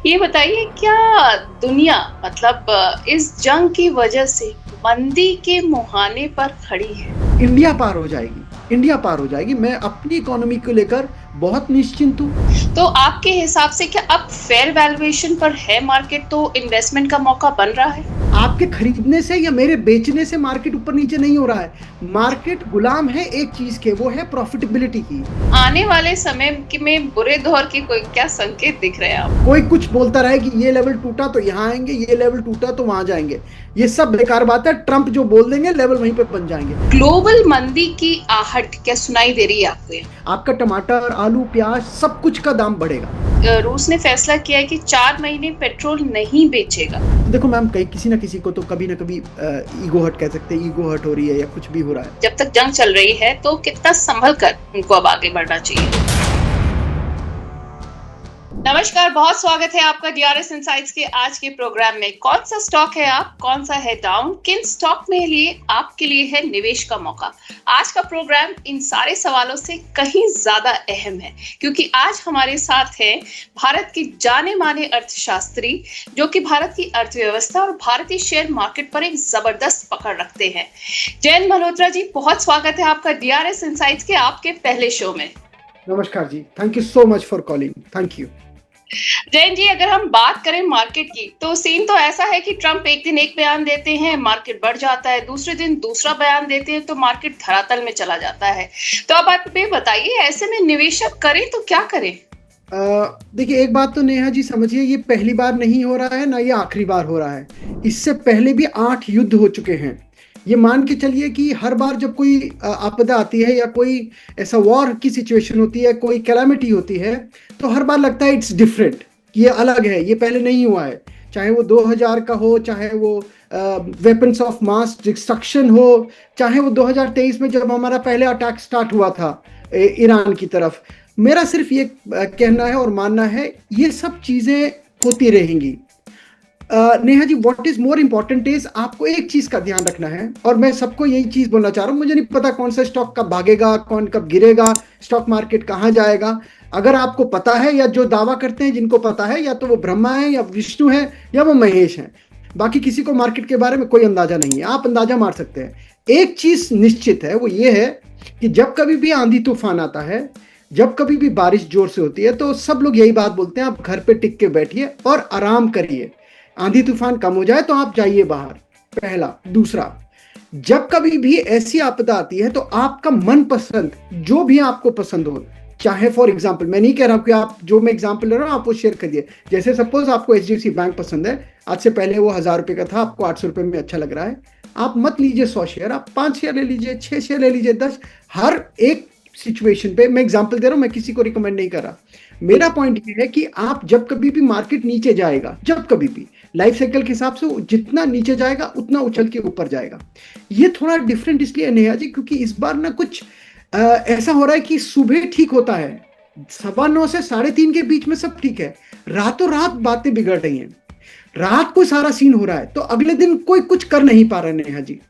ये बताइए क्या दुनिया इस जंग की वजह से मंदी के मुहाने पर खड़ी है? इंडिया पार हो जाएगी। इंडिया पार हो जाएगी। मैं अपनी इकोनॉमी को लेकर बहुत निश्चिंत हूँ। तो आपके हिसाब से क्या अब फेयर वैल्यूएशन पर है मार्केट, तो इन्वेस्टमेंट का मौका बन रहा है? आपके खरीदने से या मेरे बेचने से मार्केट ऊपर नीचे नहीं हो रहा है। मार्केट गुलाम है एक चीज के, वो है प्रॉफिटेबिलिटी की। आने वाले समय में बुरे दौर के कोई क्या संकेत दिख रहे हैं आप? कोई कुछ बोलता रहे कि ये लेवल टूटा तो यहाँ आएंगे, ये लेवल टूटा तो वहां जाएंगे, ये सब बेकार बात है। ट्रंप जो बोल देंगे लेवल वहीं पे बन जाएंगे। ग्लोबल मंदी की आहट क्या सुनाई दे रही है आपको? आपका टमाटर, आलू, प्याज सब कुछ का दाम बढ़ेगा। रूस ने फैसला किया है कि 4 महीने पेट्रोल नहीं बेचेगा। देखो मैम, कहीं किसी ना किसी को तो कभी ना कभी ईगो हर्ट कह सकते हैं। ईगो हर्ट हो रही है या कुछ भी हो रहा है। जब तक जंग चल रही है तो कितना संभल कर उनको अब आगे बढ़ना चाहिए। नमस्कार, बहुत स्वागत है आपका डीआरएस इनसाइट्स के आज के प्रोग्राम में। कौन सा स्टॉक है आप, कौन सा है डाउन, किन स्टॉक में लिए आपके लिए है निवेश का मौका? आज का प्रोग्राम इन सारे सवालों से कहीं ज्यादा अहम है, क्योंकि आज हमारे साथ है भारत के जाने माने अर्थशास्त्री, जो कि भारत की अर्थव्यवस्था और भारतीय शेयर मार्केट पर एक जबरदस्त पकड़ रखते हैं। जयंत मल्होत्रा जी, बहुत स्वागत है आपका डीआरएस इनसाइट्स के आपके पहले शो में। नमस्कार जी, thank you so much for calling. Thank you. Jain ji, अगर हम बात करें मार्केट की, तो सीन तो ऐसा है कि ट्रंप एक दिन एक बयान देते हैं, मार्केट बढ़ जाता है, दूसरे दिन दूसरा बयान देते हैं तो मार्केट धरातल में चला जाता है। तो अब आप ये बताइए, ऐसे में निवेशक करें तो क्या करें? देखिए, एक बात तो नेहा जी समझिए, ये पहली बार नहीं हो रहा है, ना ये आखिरी बार हो रहा है। इससे पहले भी 8 युद्ध हो चुके हैं। ये मान के चलिए कि हर बार जब कोई आपदा आती है या कोई ऐसा वॉर की सिचुएशन होती है, कोई कैलामिटी होती है, तो हर बार लगता है इट्स डिफरेंट, कि ये अलग है, ये पहले नहीं हुआ है। चाहे वो 2000 का हो, चाहे वो वेपन्स ऑफ मास डिस्ट्रक्शन हो, चाहे वो 2023 में जब हमारा पहले अटैक स्टार्ट हुआ था ईरान की तरफ। मेरा सिर्फ ये कहना है और मानना है, ये सब चीजें होती रहेंगी। Neha ji, what is more important is आपको एक चीज का ध्यान रखना है, और मैं सबको यही चीज बोलना चाह रहा हूं। मुझे नहीं पता कौन सा स्टॉक कब भागेगा, कौन कब गिरेगा, स्टॉक मार्केट कहां जाएगा। अगर आपको पता है, या जो दावा करते हैं जिनको पता है, या तो वो ब्रह्मा है या विष्णु है या वो महेश है। बाकी किसी को मार्केट के बारे में कोई अंदाजा नहीं है। आप अंदाजा मार सकते हैं। एक चीज निश्चित है, वो ये है कि जब कभी भी आंधी तूफान आता है, जब कभी भी बारिश जोर से होती है, तो सब लोग यही बात बोलते हैं, आप घर पे टिक के बैठिए और आराम करिए। आंधी तूफान कम हो जाए तो आप जाइए बाहर, पहला। दूसरा, जब कभी भी ऐसी आपदा आती है तो आपका मनपसंद, जो भी आपको पसंद हो, चाहे फॉर एग्जांपल, मैं नहीं कह रहा हूं कि आप जो मैं एग्जांपल ले रहा हूं आप वो शेयर करिए। जैसे सपोज आपको एचडीएफसी बैंक पसंद है, आज से पहले वो 1000 रुपए का था, आपको 800 रुपए में अच्छा लग रहा है। आप मत लीजिए 100 शेयर, आप 5 शेयर ले लीजिए, 6 शेयर ले लीजिए, 10। हर एक सिचुएशन पे मैं एग्जांपल दे रहा हूं, मैं किसी को रिकमेंड नहीं कर रहा। मेरा पॉइंट ये है कि आप जब कभी भी मार्केट नीचे जाएगा, जब कभी भी लाइफ साइकिल के हिसाब से जितना नीचे जाएगा उतना उछल के ऊपर जाएगा। ये थोड़ा डिफरेंट इसलिए नेहा जी, क्योंकि इस बार ना कुछ ऐसा हो रहा है कि सुबह ठीक होता है, 9:15 से 3:30 के बीच में सब ठीक है, रातों रात बातें बिगड़ रही हैं। रात को सारा सीन हो रहा है तो अगले दिन कोई कुछ कर नहीं पा रहा नेहा जी।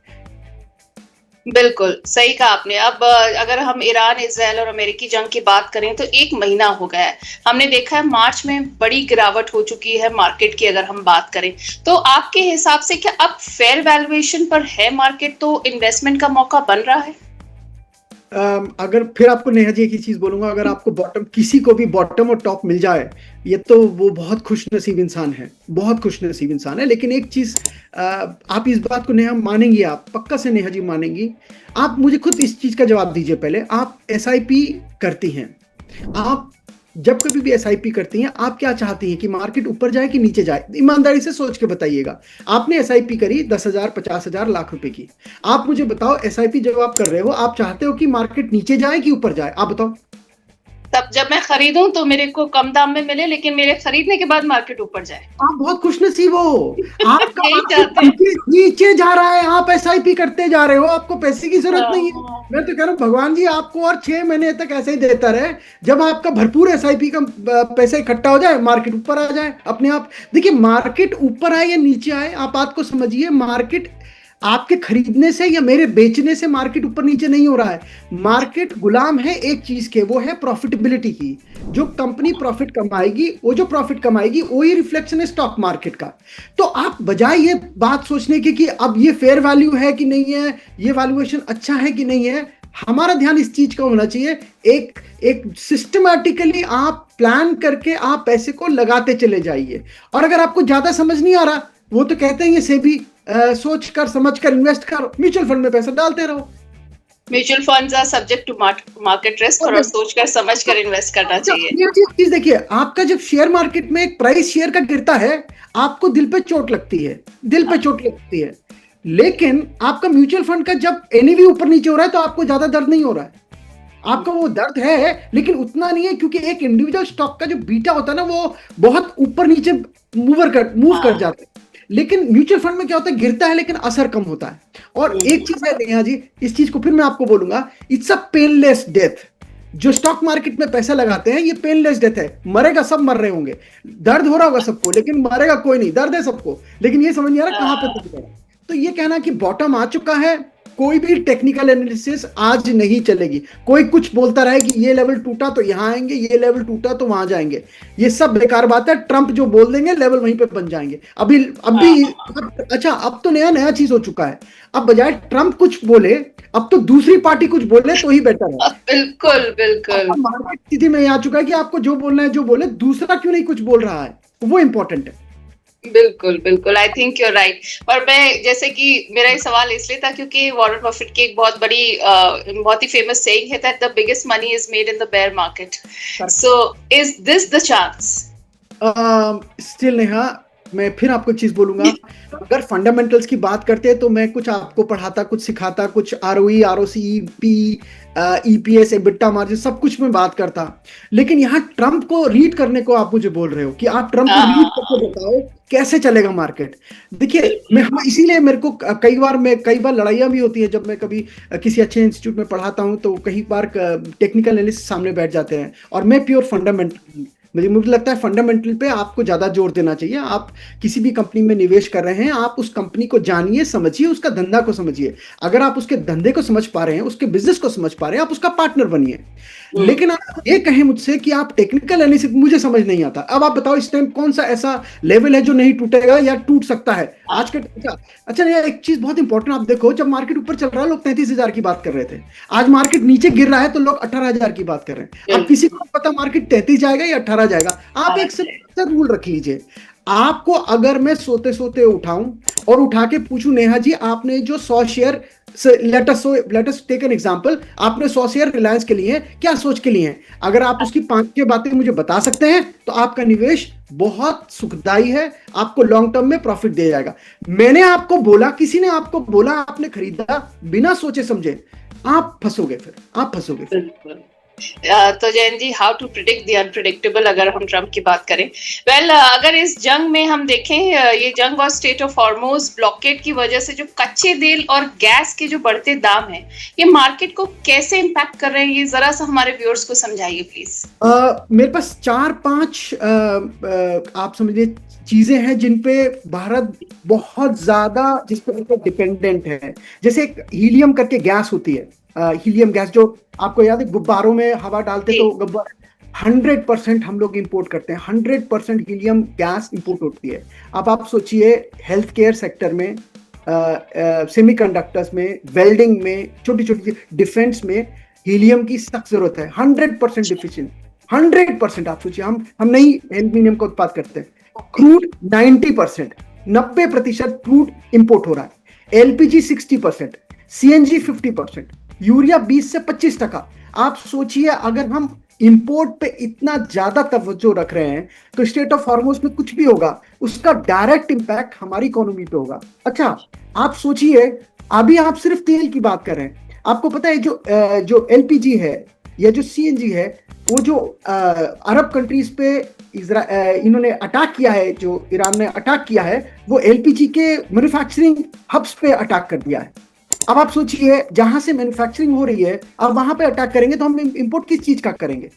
बिल्कुल सही कहा आपने। अब अगर हम ईरान, इजराइल और अमेरिकी जंग की बात करें तो 1 महीना हो गया है। हमने देखा है मार्च में बड़ी गिरावट हो चुकी है मार्केट की। अगर हम बात करें तो आपके हिसाब से क्या अब फेयर वैल्यूएशन पर है मार्केट, तो इन्वेस्टमेंट का मौका बन रहा है? अगर फिर आपको नेहा जी एक ही चीज बोलूंगा, अगर आपको बॉटम, किसी को भी बॉटम और टॉप मिल जाए, ये तो वो बहुत खुशनसीब इंसान है, बहुत खुशनसीब इंसान है। लेकिन एक चीज, आप इस बात को नेहा मानेंगी, आप पक्का से नेहा जी मानेंगी। आप मुझे खुद इस चीज का जवाब दीजिए पहले। आप एसआईपी करती हैं, आप जब कभी भी एसआईपी करती हैं, आप क्या चाहती हैं कि मार्केट ऊपर जाए कि नीचे जाए? ईमानदारी से सोच के बताइएगा। आपने एसआईपी करी 10,000, 50,000, लाख रुपए की। आप मुझे बताओ, एसआईपी जब आप कर रहे हो, आप चाहते हो कि मार्केट नीचे जाए कि ऊपर जाए? आप बताओ। तब जब मैं खरीदूं तो मेरे को कम दाम में मिले, लेकिन मेरे खरीदने के बाद मार्केट ऊपर जाए। आप बहुत खुशनसीब हो। आपका यही मार्केट चाहते हैं। नीचे जा रहा है, आप एसआईपी करते जा रहे हो, आपको पैसे की जरूरत नहीं है। हाँ। मैं तो कह रहा हूँ भगवान जी आपको और 6 महीने तक ऐसे ही देता रहे। जब आपका भरपूर एसआईपी का पैसा इकट्ठा हो जाए, मार्केट ऊपर आ जाए अपने आप। देखिए, मार्केट ऊपर आए या नीचे आए, आप बात को समझिए। मार्केट आपके खरीदने से या मेरे बेचने से मार्केट ऊपर नीचे नहीं हो रहा है। मार्केट गुलाम है एक चीज के, वो है प्रॉफिटेबिलिटी की। जो कंपनी प्रॉफिट कमाएगी, वो जो प्रॉफिट कमाएगी वही रिफ्लेक्शन है स्टॉक मार्केट का। तो आप बजाय ये बात सोचने की कि अब ये फेयर वैल्यू है कि नहीं है, ये वैल्यूएशन अच्छा है कि नहीं है, हमारा ध्यान इस चीज का होना चाहिए। एक सिस्टमैटिकली आप प्लान करके आप पैसे को लगाते चले जाइए। और अगर आपको ज्यादा समझ नहीं आ रहा, वो तो कहते हैं ये सेबी, सोच कर समझ कर इन्वेस्ट कर, म्यूचुअल फंड में पैसा डालते रहो। Mutual funds are subject to market risk, और सोच कर समझ कर इन्वेस्ट करना चाहिए। ये चीज देखिए, आपका जब शेयर मार्केट में एक प्राइस शेयर का गिरता है, आपको दिल पे चोट लगती है, दिल पे चोट लगती है। लेकिन आपका म्यूचुअल फंड का जब एनएवी ऊपर नीचे हो रहा है तो आपको ज्यादा दर्द नहीं हो रहा है। आपका वो दर्द है लेकिन उतना नहीं है, क्योंकि एक इंडिविजुअल स्टॉक का जो बीटा होता है ना, वो बहुत ऊपर नीचे मूव कर जाता है। लेकिन म्यूचुअल फंड में क्या होता है, गिरता है लेकिन असर कम होता है। और एक चीज है नेहा जी, इस चीज को फिर मैं आपको बोलूंगा, इट्स अ पेनलेस डेथ। जो स्टॉक मार्केट में पैसा लगाते हैं, ये पेनलेस डेथ है। मरेगा, सब मर रहे होंगे, दर्द हो रहा होगा सबको, लेकिन मरेगा कोई नहीं। दर्द है सबको, लेकिन ये समझ नहीं आ रहा कहां पे दर्द है। तो ये कहना कि बॉटम आ चुका है, कोई भी टेक्निकल एनालिसिस आज नहीं चलेगी। कोई कुछ बोलता रहे कि ये लेवल टूटा तो यहां आएंगे, ये लेवल टूटा तो वहां जाएंगे, ये सब बेकार बात है। ट्रंप जो बोल देंगे लेवल वहीं पे बन जाएंगे। अभी अच्छा, अब तो नया चीज हो चुका है। अब बजाय ट्रंप कुछ बोले, अब तो दूसरी पार्टी कुछ बोले तो ही बेटर है। बिल्कुल बिल्कुल। मार्केट स्थिति में आ चुका है कि आपको जो बोलना है जो बोले, दूसरा क्यों नहीं कुछ बोल रहा है, वो इंपॉर्टेंट है। बिल्कुल बिल्कुल, आई थिंक यूर राइट। और मैं, जैसे कि मेरा ये सवाल इसलिए था क्योंकि वॉरेन बफेट की एक बहुत ही फेमस सेइंग है that the biggest money is made in the bear market. So is this the chance? Still Neha, मैं फिर आपको एक चीज बोलूंगा, अगर फंडामेंटल्स की बात करते हैं तो मैं कुछ आपको पढ़ाता, कुछ सिखाता, कुछ ROE, ROC, P, EPS, EBITDA margin, सब कुछ में बात करता। लेकिन यहाँ ट्रंप को रीड करने को आप मुझे बोल रहे हो कि आप ट्रंप को रीड करके बताओ कैसे चलेगा मार्केट। देखिए, इसीलिए मेरे को कई बार लड़ाइयाँ भी होती है जब मैं कभी किसी अच्छे इंस्टीट्यूट में पढ़ाता हूँ, तो कई बार टेक्निकल एनालिस्ट सामने बैठ जाते हैं और मैं प्योर फंडामेंटल, मुझे लगता है फंडामेंटल पे आपको ज्यादा जोर देना चाहिए। आप किसी भी कंपनी में निवेश कर रहे हैं, आप उस कंपनी को जानिए, समझिए, उसका धंधा को समझिए। अगर आप उसके धंधे को समझ पा रहे हैं, उसके बिजनेस को समझ पा रहे हैं, आप उसका पार्टनर बनिए। लेकिन आप ये कहें मुझसे कि आप टेक्निकल एनालिसिस, मुझे समझ नहीं आता। अब आप बताओ इस टाइम कौन सा ऐसा लेवल है जो नहीं टूटेगा या टूट सकता है आज के। अच्छा, एक चीज बहुत इंपॉर्टेंट, आप देखो, जब मार्केट ऊपर चल रहा है लोग 33,000 की बात कर रहे थे, आज मार्केट नीचे गिर रहा है तो लोग 18,000 की बात कर रहे हैं। अब किसी को पता मार्केट 33 जाएगा या 18 जाएगा। आप एक सिंपल रूल रख लीजिए, आपको अगर मैं सोते सोते उठाऊं और उठा के पूछूं, नेहा जी आपने जो 100 share, let us take an example, आपने 100 शेयर रिलायंस के लिए क्या सोच के लिए हैं, अगर आप उसकी 5-6 बातें मुझे बता सकते हैं तो आपका निवेश बहुत सुखदायी है, आपको लॉन्ग टर्म में प्रॉफिट दे जाएगा। मैंने आपको बोला, किसी ने आपको बोला, आपने खरीदा बिना सोचे समझे, आप फंसोगे फिर। तो Jain ji, how to predict the unpredictable, अगर हम ट्रम्प की बात करें। अगर इस जंग में हम देखें, ये जंग और स्टेट ऑफ हॉर्मुज ब्लॉकेड की वजह से जो कच्चे तेल और गैस के जो बढ़ते दाम हैं, ये मार्केट को कैसे इम्पैक्ट कर रहे हैं, ये जरा सा हमारे व्यूअर्स को समझाइए प्लीज। मेरे पास 4-5 आप समझिए चीजें हैं जिन पे भारत बहुत ज्यादा, जिस पे डिपेंडेंट है। जैसे एक हीलियम करके गैस होती है, हीलियम गैस, जो आपको याद है गुब्बारों में हवा डालते तो गुब्बारे, 100% हम लोग इंपोर्ट करते हैं, 100% हीलियम गैस इंपोर्ट होती है। अब आप सोचिए, हेल्थ केयर सेक्टर में, सेमीकंडक्टर्स में, वेल्डिंग में, छोटी छोटी डिफेंस में हीलियम की सख्त जरूरत है। 100% डिफिशिएंट, 100%। आप सोचिए, हम नहीं एल्यूमिनियम का उत्पाद करते हैं। क्रूड 90%, 90% क्रूड इंपोर्ट हो रहा है। एलपीजी 60%, सीएनजी 50%, यूरिया 20 से 25%। आप सोचिए, अगर हम इंपोर्ट पे इतना ज्यादा तवज्जो रख रहे हैं तो स्टेट ऑफ हॉर्मुज में कुछ भी होगा, उसका डायरेक्ट इंपैक्ट हमारी इकोनॉमी पे होगा। अच्छा, आप सोचिए, अभी आप सिर्फ तेल की बात कर रहे हैं, आपको पता है जो एलपीजी है या जो सीएनजी है, वो जो अरब कंट्रीज पे इन्होंने अटैक किया है, जो ईरान ने अटैक किया है, वो एलपीजी के मैन्युफैक्चरिंग हब्स पे अटैक कर दिया है। अब आप सोचिए, जहां से मैन्युफैक्चरिंग हो रही है, अब वहां पे अटैक करेंगे तो हम इंपोर्ट किस चीज का करेंगे?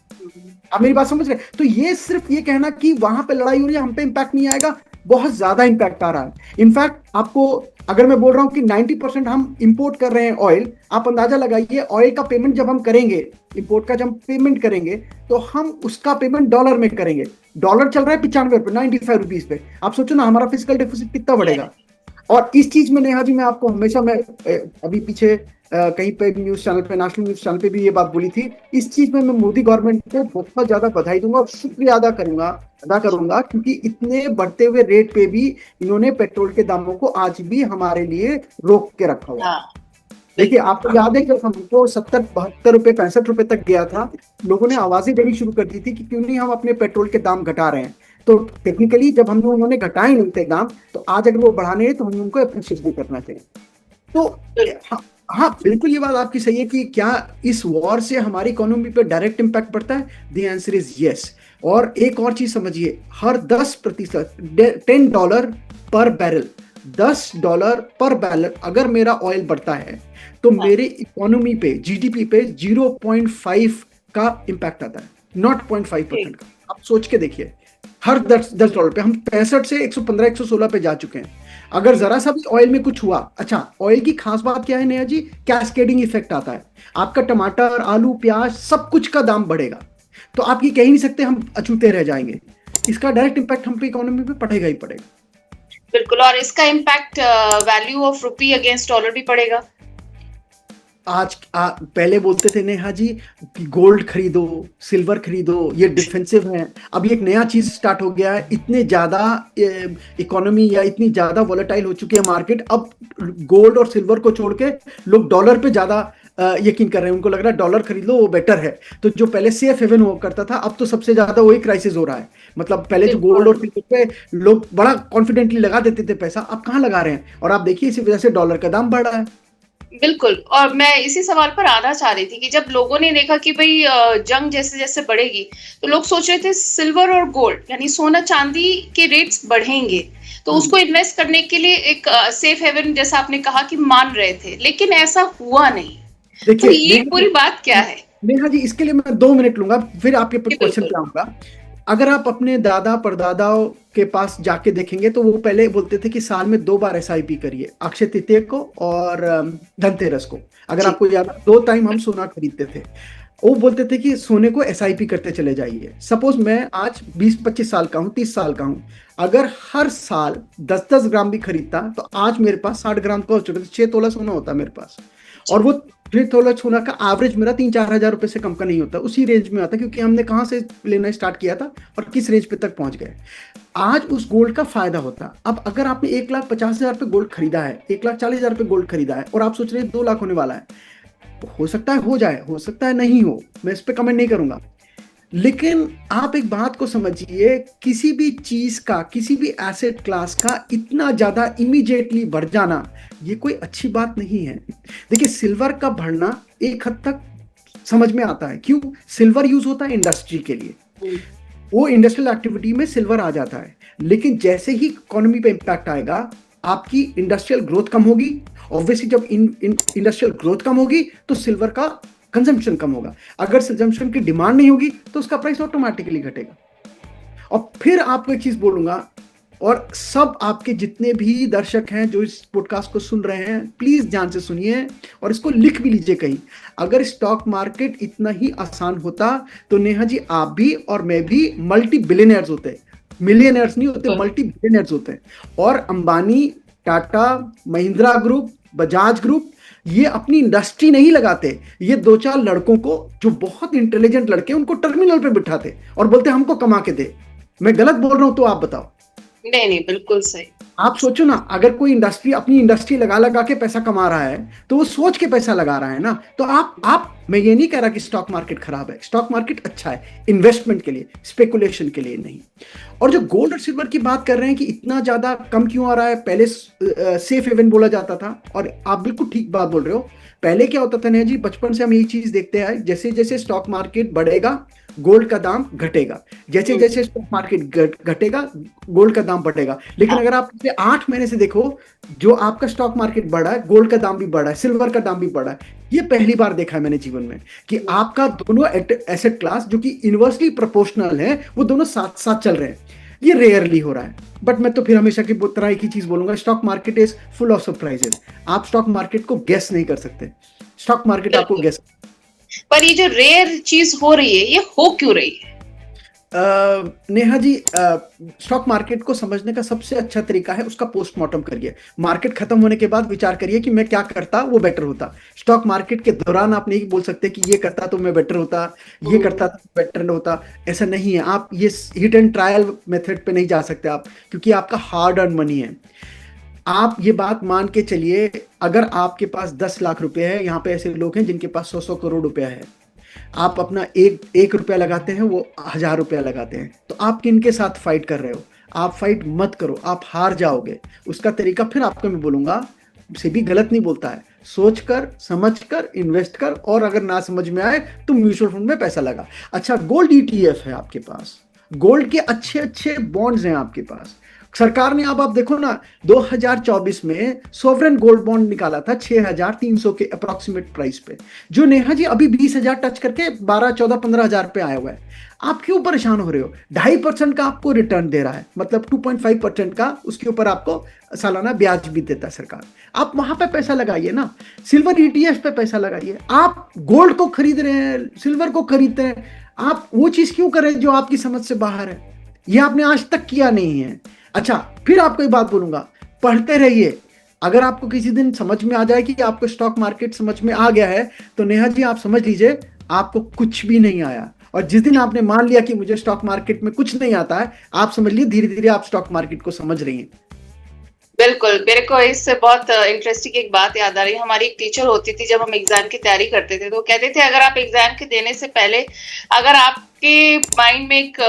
आप मेरी बात समझ रहे? तो ये सिर्फ ये कहना कि वहां पे लड़ाई हो रही है, हम पे इंपैक्ट नहीं आएगा, बहुत ज्यादा इम्पैक्ट आ रहा है। इनफैक्ट आपको अगर मैं बोल रहा हूं कि 90% हम इंपोर्ट कर रहे हैं ऑयल, आप अंदाजा लगाइए ऑयल का पेमेंट जब हम करेंगे, इंपोर्ट का जब हम पेमेंट करेंगे तो हम उसका पेमेंट डॉलर में करेंगे। डॉलर चल रहा है 95 पे, 95 रुपीज पे। आप सोचो ना हमारा फिजिकल डेफिसिट कितना बढ़ेगा। और इस चीज में नेहा जी मैं आपको हमेशा, मैं अभी पीछे कहीं पे न्यूज चैनल पे, नेशनल न्यूज चैनल पे भी ये बात बोली थी, इस चीज में मैं मोदी गवर्नमेंट को बहुत ज्यादा बधाई दूंगा और शुक्रिया अदा करूंगा क्योंकि इतने बढ़ते हुए रेट पे भी इन्होंने पेट्रोल के दामों को आज भी हमारे लिए रोक के रखा हुआ है। देखिए आपको याद है कि हमको 70, 72 रुपए, 65 रुपए तक गया था, लोगों ने आवाजें देनी शुरू कर दी थी कि क्यों नहीं हम अपने पेट्रोल के दाम घटा रहे हैं। तो टेक्निकली जब हम उन्होंने घटाए नहीं थे दाम, तो आज अगर वो बढ़ाने हैं तो हम उनको अप्रिशिएट भी करना चाहिए। तो हाँ बिल्कुल ये बात आपकी सही है कि क्या इस वॉर से हमारी इकोनॉमी पे डायरेक्ट इम्पैक्ट पड़ता है? The answer is yes. और एक और चीज समझिए, हर 10%, $10 पर बैरल, $10 पर बैरल अगर मेरा ऑयल बढ़ता है तो मेरे इकोनॉमी पे, जीडीपी पे 0.5 का इम्पैक्ट आता है, नॉट 0.5% का। आप सोच के देखिए, हर $10 पे हम 65 से 115, 116 पे जा चुके हैं। अगर जरा सा भी ऑयल में कुछ हुआ, अच्छा ऑयल की खास बात क्या है नेहा जी, कैस्केडिंग इफेक्ट आता है। आपका टमाटर, आलू, प्याज सब कुछ का दाम बढ़ेगा, तो आप ये कह ही नहीं सकते हम अछूते रह जाएंगे। इसका डायरेक्ट इम्पैक्ट हम पे इकोनॉमी पे पड़ेगा ही पड़ेगा। बिल्कुल, और इसका impact value of rupee against dollar भी पड़ेगा। पहले बोलते थे नेहा जी कि गोल्ड खरीदो, सिल्वर खरीदो, ये डिफेंसिव है। अब एक नया चीज स्टार्ट हो गया है, इतने ज्यादा इकोनॉमी या इतनी ज्यादा वॉलेटाइल हो चुकी है मार्केट, अब गोल्ड और सिल्वर को छोड़ के लोग डॉलर पे ज्यादा यकीन कर रहे हैं। उनको लग रहा है डॉलर खरीद लो वो बेटर है। तो जो पहले सेफ हेवन हुआ करता था, अब तो सबसे ज्यादा वही क्राइसिस हो रहा है। मतलब पहले जो गोल्ड और सिल्वर पे लोग बड़ा कॉन्फिडेंटली लगा देते थे पैसा, अब कहाँ लगा रहे हैं? और आप देखिए इसी वजह से डॉलर का दाम बढ़ रहा है। बिल्कुल, और मैं इसी सवाल पर आना चाह रही थी कि जब लोगों ने देखा कि भाई जंग जैसे जैसे बढ़ेगी, तो लोग सोच रहे थे सिल्वर और गोल्ड यानी सोना चांदी के रेट्स बढ़ेंगे, तो उसको इन्वेस्ट करने के लिए एक सेफ हेवन जैसा आपने कहा कि मान रहे थे, लेकिन ऐसा हुआ नहीं। देखिए तो ये पूरी बात क्या है? नेहा जी इसके लिए मैं 2 मिनट लूंगा, फिर आपके क्वेश्चन पे आऊंगा। अगर आप अपने दादा परदादाओं के पास जाके देखेंगे तो वो पहले बोलते थे कि साल में 2 बार एसआईपी करिए, अक्षय तृतीया को और धनतेरस को। अगर आपको याद है 2 टाइम हम सोना खरीदते थे। वो बोलते थे कि सोने को एसआईपी करते चले जाइए। सपोज मैं आज 20-25 साल का हूँ, 30 साल का हूँ, अगर हर साल 10-10 ग्राम भी खरीदता तो आज मेरे पास 60 ग्राम का हो चुका, 6 तोला सोना होता मेरे पास। और वो 3 तोला सोना का एवरेज मेरा 3-4 हजार रुपए से कम का नहीं होता, उसी रेंज में आता, क्योंकि हमने कहाँ से लेना स्टार्ट किया था और किस रेंज पे तक पहुंच गए। आज उस गोल्ड का फायदा होता। अब अगर आपने 1,50,000 पे गोल्ड खरीदा है, 1,40,000 पे गोल्ड खरीदा है और आप सोच रहे हैं 2 लाख होने वाला है, हो सकता है हो जाए, हो सकता है नहीं हो, मैं इस पे कमेंट नहीं करूंगा। लेकिन आप एक बात को समझिए, किसी भी चीज का, किसी भी एसेट क्लास का इतना ज्यादा इमीडिएटली बढ़ जाना ये कोई अच्छी बात नहीं है। देखिए सिल्वर का बढ़ना एक हद तक समझ में आता है, क्यों? सिल्वर यूज होता है इंडस्ट्री के लिए, वो इंडस्ट्रियल एक्टिविटी में सिल्वर आ जाता है। लेकिन जैसे ही इकोनॉमी पे इंपैक्ट आएगा, आपकी इंडस्ट्रियल ग्रोथ कम होगी। ऑब्वियसली जब इंडस्ट्रियल ग्रोथ कम होगी तो सिल्वर का कंजम्पशन कम होगा। अगर कंजम्पशन की डिमांड नहीं होगी तो उसका प्राइस ऑटोमेटिकली घटेगा। और फिर आपको एक चीज बोलूंगा, और सब आपके जितने भी दर्शक हैं जो इस पॉडकास्ट को सुन रहे हैं, प्लीज ध्यान से सुनिए और इसको लिख भी लीजिए कहीं। अगर स्टॉक मार्केट इतना ही आसान होता तो नेहा जी आप भी और मैं भी मल्टी बिलियनर्स होते, मिलियनर्स नहीं होते, मल्टी बिलियनर्स होते। और अंबानी, टाटा, महिंद्रा ग्रुप, बजाज ग्रुप ये अपनी इंडस्ट्री नहीं लगाते, ये 2-4 लड़कों को जो बहुत इंटेलिजेंट लड़के उनको टर्मिनल पे बिठाते और बोलते हमको कमा के दे। मैं गलत बोल रहा हूं तो आप बताओ। नहीं, बिल्कुल सही। आप सोचो ना, अगर कोई इंडस्ट्री अपनी इंडस्ट्री लगा के पैसा कमा रहा है तो वो सोच के पैसा लगा रहा है ना। तो आप मैं ये नहीं कह रहा कि स्टॉक मार्केट खराब है, स्टॉक मार्केट अच्छा है इन्वेस्टमेंट के लिए, स्पेकुलेशन के लिए नहीं। और जो गोल्ड और सिल्वर की बात कर रहे हैं कि इतना ज्यादा कम क्यों आ रहा है, पहले सेफ हेवन बोला जाता था, और आप बिल्कुल ठीक बात बोल रहे हो। पहले क्या होता था नेहा जी, बचपन से हम यही चीज देखते आए, जैसे जैसे स्टॉक मार्केट बढ़ेगा गोल्ड का दाम घटेगा, जैसे जैसे स्टॉक मार्केट घटेगा गोल्ड का दाम बढ़ेगा। लेकिन अगर आप पिछले 8 महीने से देखो, जो आपका स्टॉक मार्केट बढ़ा है, गोल्ड का दाम भी बढ़ा है, सिल्वर का दाम भी बढ़ा है। ये पहली बार देखा है मैंने जीवन में कि आपका दोनों एसेट क्लास जो कि इनवर्सली प्रोपोर्शनल है, वो दोनों साथ साथ चल रहे हैं। ये रेयरली हो रहा है। बट मैं तो फिर हमेशा की तरह एक ही चीज बोलूंगा, stock market is full of surprises. आप स्टॉक मार्केट को गेस नहीं कर सकते, स्टॉक मार्केट आपको बिल्कुल। गेस। पर ये जो रेयर चीज हो रही है, ये हो क्यों रही है? नेहा जी, स्टॉक मार्केट को समझने का सबसे अच्छा तरीका है उसका पोस्टमार्टम करिए। मार्केट खत्म होने के बाद विचार करिए कि मैं क्या करता वो बेटर होता। स्टॉक मार्केट के दौरान आप नहीं बोल सकते कि ये करता तो मैं बेटर होता, ये करता तो बेटर होता। ऐसा नहीं है, आप ये हिट एंड ट्रायल मेथड पे नहीं जा सकते आप, क्योंकि आपका हार्ड अर्न मनी है। आप ये बात मान के चलिए, अगर आपके पास 10 लाख रुपए है, यहाँ पे ऐसे लोग हैं जिनके पास 100-100 करोड़ रुपया है, आप अपना एक एक रुपया लगाते हैं, वो 1000 रुपया लगाते हैं, तो आप किनके साथ फाइट कर रहे हो? आप फाइट मत करो, आप हार जाओगे। उसका तरीका फिर आपको मैं बोलूंगा, से भी गलत नहीं बोलता है, सोच कर समझ कर इन्वेस्ट कर, और अगर ना समझ में आए तो म्यूचुअल फंड में पैसा लगा। अच्छा, गोल्ड ईटीएफ है आपके पास, गोल्ड के अच्छे अच्छे बॉन्ड्स हैं आपके पास। सरकार ने, अब आप देखो ना, 2024 में सोवरेन गोल्ड बॉन्ड निकाला था 6300 के अप्रोक्सीमेट प्राइस पे, जो नेहा जी अभी 20,000 टच करके 12, 14, 15,000 पे आया हुआ है। आप क्यों परेशान हो रहे हो? 2.5% का आपको रिटर्न दे रहा है, मतलब 2.5% का उसके ऊपर आपको सालाना ब्याज भी देता है सरकार। आप वहां पे पैसा लगाइए ना, सिल्वर ईटीएफ पे पैसा लगाइए। आप गोल्ड को खरीद रहे हैं, सिल्वर को खरीदते हैं, आप वो चीज क्यों करें जो आपकी समझ से बाहर है? ये आपने आज तक किया नहीं है। अच्छा, फिर आपको एक बात बोलूंगा, पढ़ते रहिए। अगर आपको किसी दिन समझ में आ जाए कि आपको स्टॉक मार्केट समझ में आ गया है, तो नेहा जी आप समझ लीजिए आपको कुछ भी नहीं आया। और जिस दिन आपने मान लिया कि मुझे स्टॉक मार्केट में कुछ नहीं आता है, आप समझ लीजिए धीरे धीरे आप स्टॉक मार्केट को समझ रही हैं। बिल्कुल, मेरे को इससे बहुत इंटरेस्टिंग एक बात याद आ रही है। हमारी एक टीचर होती थी, जब हम एग्जाम की तैयारी करते थे, तो कहते थे अगर आप एग्जाम के देने से पहले, अगर आपके माइंड में एक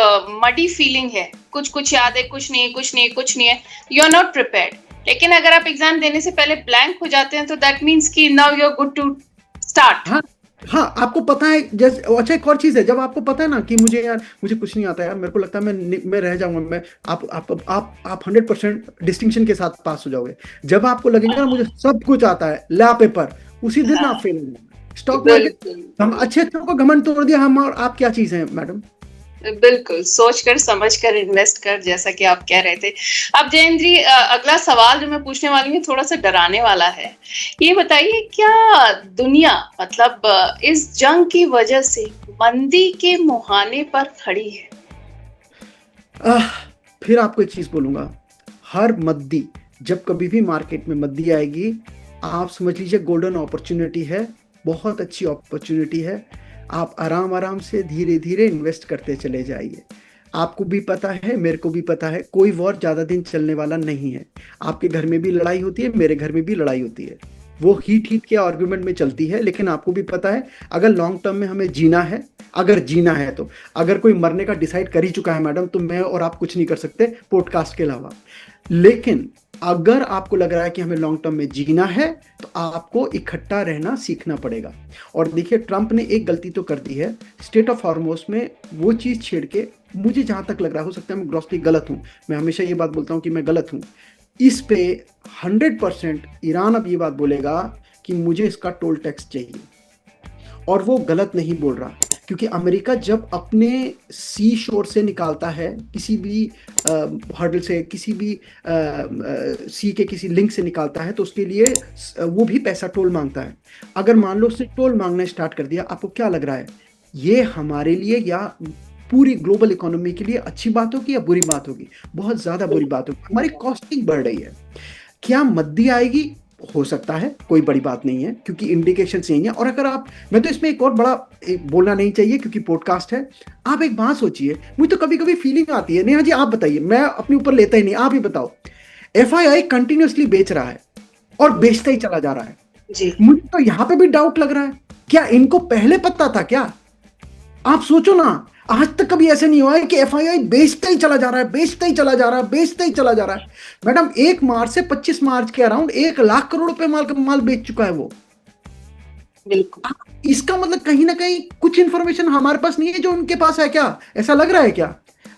मडी फीलिंग है, कुछ कुछ याद है, कुछ नहीं कुछ नहीं कुछ नहीं है, यू आर नॉट प्रिपेयर्ड। लेकिन अगर आप एग्जाम देने से पहले ब्लैंक हो जाते हैं, तो दैट मीन्स कि now you are good to start. हाँ हाँ, आपको पता है, जैसे अच्छा एक और चीज है, जब आपको पता है ना कि मुझे यार मुझे कुछ नहीं आता यार, मेरे को लगता है मैं रह जाऊंगा, मैं आप 100% डिस्टिंक्शन के साथ पास हो जाओगे। जब आपको लगेगा ना मुझे सब कुछ आता है, ला पेपर, उसी दिन आप फेल हो जाओगे। स्टॉक मार्केट, हम अच्छे अच्छों को घमंड तोड़ दिया, हम और आप क्या चीज है मैडम? बिल्कुल, सोच कर समझ कर इन्वेस्ट कर, जैसा कि आप कह रहे थे। अब जयेंद्र जी, अगला सवाल जो मैं पूछने वाली हूँ थोड़ा सा डराने वाला है। ये बताइए, क्या दुनिया मतलब इस जंग की वजह से मंदी के मुहाने पर खड़ी है? फिर आपको एक चीज बोलूंगा, हर मद्दी, जब कभी भी मार्केट में मद्दी आएगी, आप समझ लीजिए गोल्डन अपॉर्चुनिटी है, बहुत अच्छी अपॉर्चुनिटी है। आप आराम आराम से धीरे धीरे इन्वेस्ट करते चले जाइए। आपको भी पता है, मेरे को भी पता है, कोई वॉर ज्यादा दिन चलने वाला नहीं है। आपके घर में भी लड़ाई होती है, मेरे घर में भी लड़ाई होती है, वो हीट के आर्गुमेंट में चलती है। लेकिन आपको भी पता है, अगर लॉन्ग टर्म में हमें जीना है, अगर जीना है तो, अगर कोई मरने का डिसाइड कर ही चुका है मैडम, तो मैं और आप कुछ नहीं कर सकते पॉडकास्ट के अलावा। लेकिन अगर आपको लग रहा है कि हमें लॉन्ग टर्म में जीना है, तो आपको इकट्ठा रहना सीखना पड़ेगा। और देखिए, ट्रंप ने एक गलती तो कर दी है, स्टेट ऑफ हॉर्मोस में वो चीज छेड़ के, मुझे जहां तक लग रहा है, हो सकता है मैं ग्रॉसली गलत हूं, मैं हमेशा ये बात बोलता हूं कि मैं गलत हूं, इस पे 100% ईरान अब ये बात बोलेगा कि मुझे इसका टोल टैक्स चाहिए। और वो गलत नहीं बोल रहा, क्योंकि अमेरिका जब अपने सी शोर से निकालता है, किसी भी हर्डल से, किसी भी सी के किसी लिंक से निकालता है, तो उसके लिए वो भी पैसा टोल मांगता है। अगर मान लो उसने टोल मांगना स्टार्ट कर दिया, आपको क्या लग रहा है, ये हमारे लिए या पूरी ग्लोबल इकोनॉमी के लिए अच्छी बात होगी या बुरी बात होगी? बहुत ज्यादा बुरी बात होगी, हमारी कॉस्टिंग बढ़ रही है। क्या मद्दी आएगी? हो सकता है, कोई बड़ी बात नहीं है, क्योंकि इंडिकेशन यही है। और अगर आप, मैं तो इसमें एक और बड़ा बोलना नहीं चाहिए क्योंकि पॉडकास्ट है, आप एक बात सोचिए, मुझे तो कभी कभी फीलिंग आती है, नेहा जी आप बताइए, मैं अपने ऊपर लेता ही नहीं, आप ही बताओ। एफआईआई कंटिन्यूअसली बेच रहा है और बेचता ही चला जा रहा है जी। मुझे तो यहां पे भी डाउट लग रहा है, क्या इनको पहले पता था क्या? आप सोचो ना, आज तक कभी ऐसे नहीं हुआ है कि एफआईआई बेचता ही चला जा रहा है, बेचता ही चला जा रहा है, बेचता ही चला जा रहा है। मैडम, 1 मार्च से 25 मार्च के अराउंड 1 लाख करोड़ रुपए माल बेच चुका है वो। बिल्कुल। इसका मतलब कहीं ना कहीं कुछ इंफॉर्मेशन हमारे पास नहीं है जो उनके पास है क्या? ऐसा लग रहा है क्या?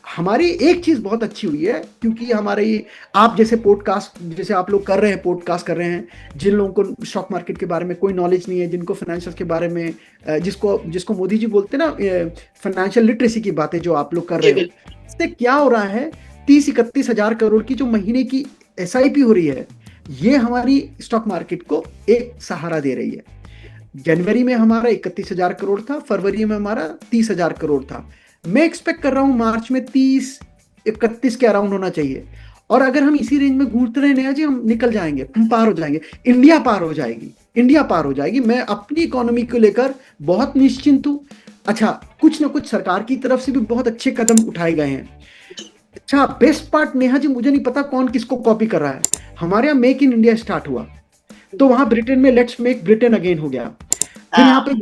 हमारी एक चीज बहुत अच्छी हुई है, क्योंकि हमारे आप जैसे पॉडकास्ट, जैसे आप लोग कर रहे हैं, पॉडकास्ट कर रहे हैं, जिन लोगों को स्टॉक मार्केट के बारे में कोई नॉलेज नहीं है, जिनको फाइनेंशियल के बारे में, जिसको मोदी जी बोलते हैं ना, फाइनेंशियल लिटरेसी की बातें जो आप लोग कर रहे हो, इससे क्या हो रहा है, 30-31 हजार करोड़ की जो महीने की SIP हो रही है, ये हमारी स्टॉक मार्केट को एक सहारा दे रही है। जनवरी में हमारा 31 हजार करोड़ था, फरवरी में हमारा 30 हजार करोड़ था। मैं एक्सपेक्ट कर रहा हूं मार्च में 30-31 के अराउंड होना चाहिए। और अगर हम इसी रेंज में घूमते रहे नया जी, हम निकल जाएंगे, हम पार हो जाएंगे, इंडिया पार हो जाएगी, इंडिया पार हो जाएगी। मैं अपनी इकोनॉमी को लेकर बहुत निश्चिंत हूं। अच्छा, कुछ ना कुछ सरकार की तरफ से भी बहुत अच्छे कदम उठाए गए हैं। अच्छा, बेस्ट पार्ट नेहा जी, मुझे नहीं पता कौन किसको कॉपी कर रहा है। हमारे यहाँ मेक इन इंडिया स्टार्ट हुआ, तो वहां ब्रिटेन में लेट्स मेक ब्रिटेन अगेन हो गया, फिर यहाँ पे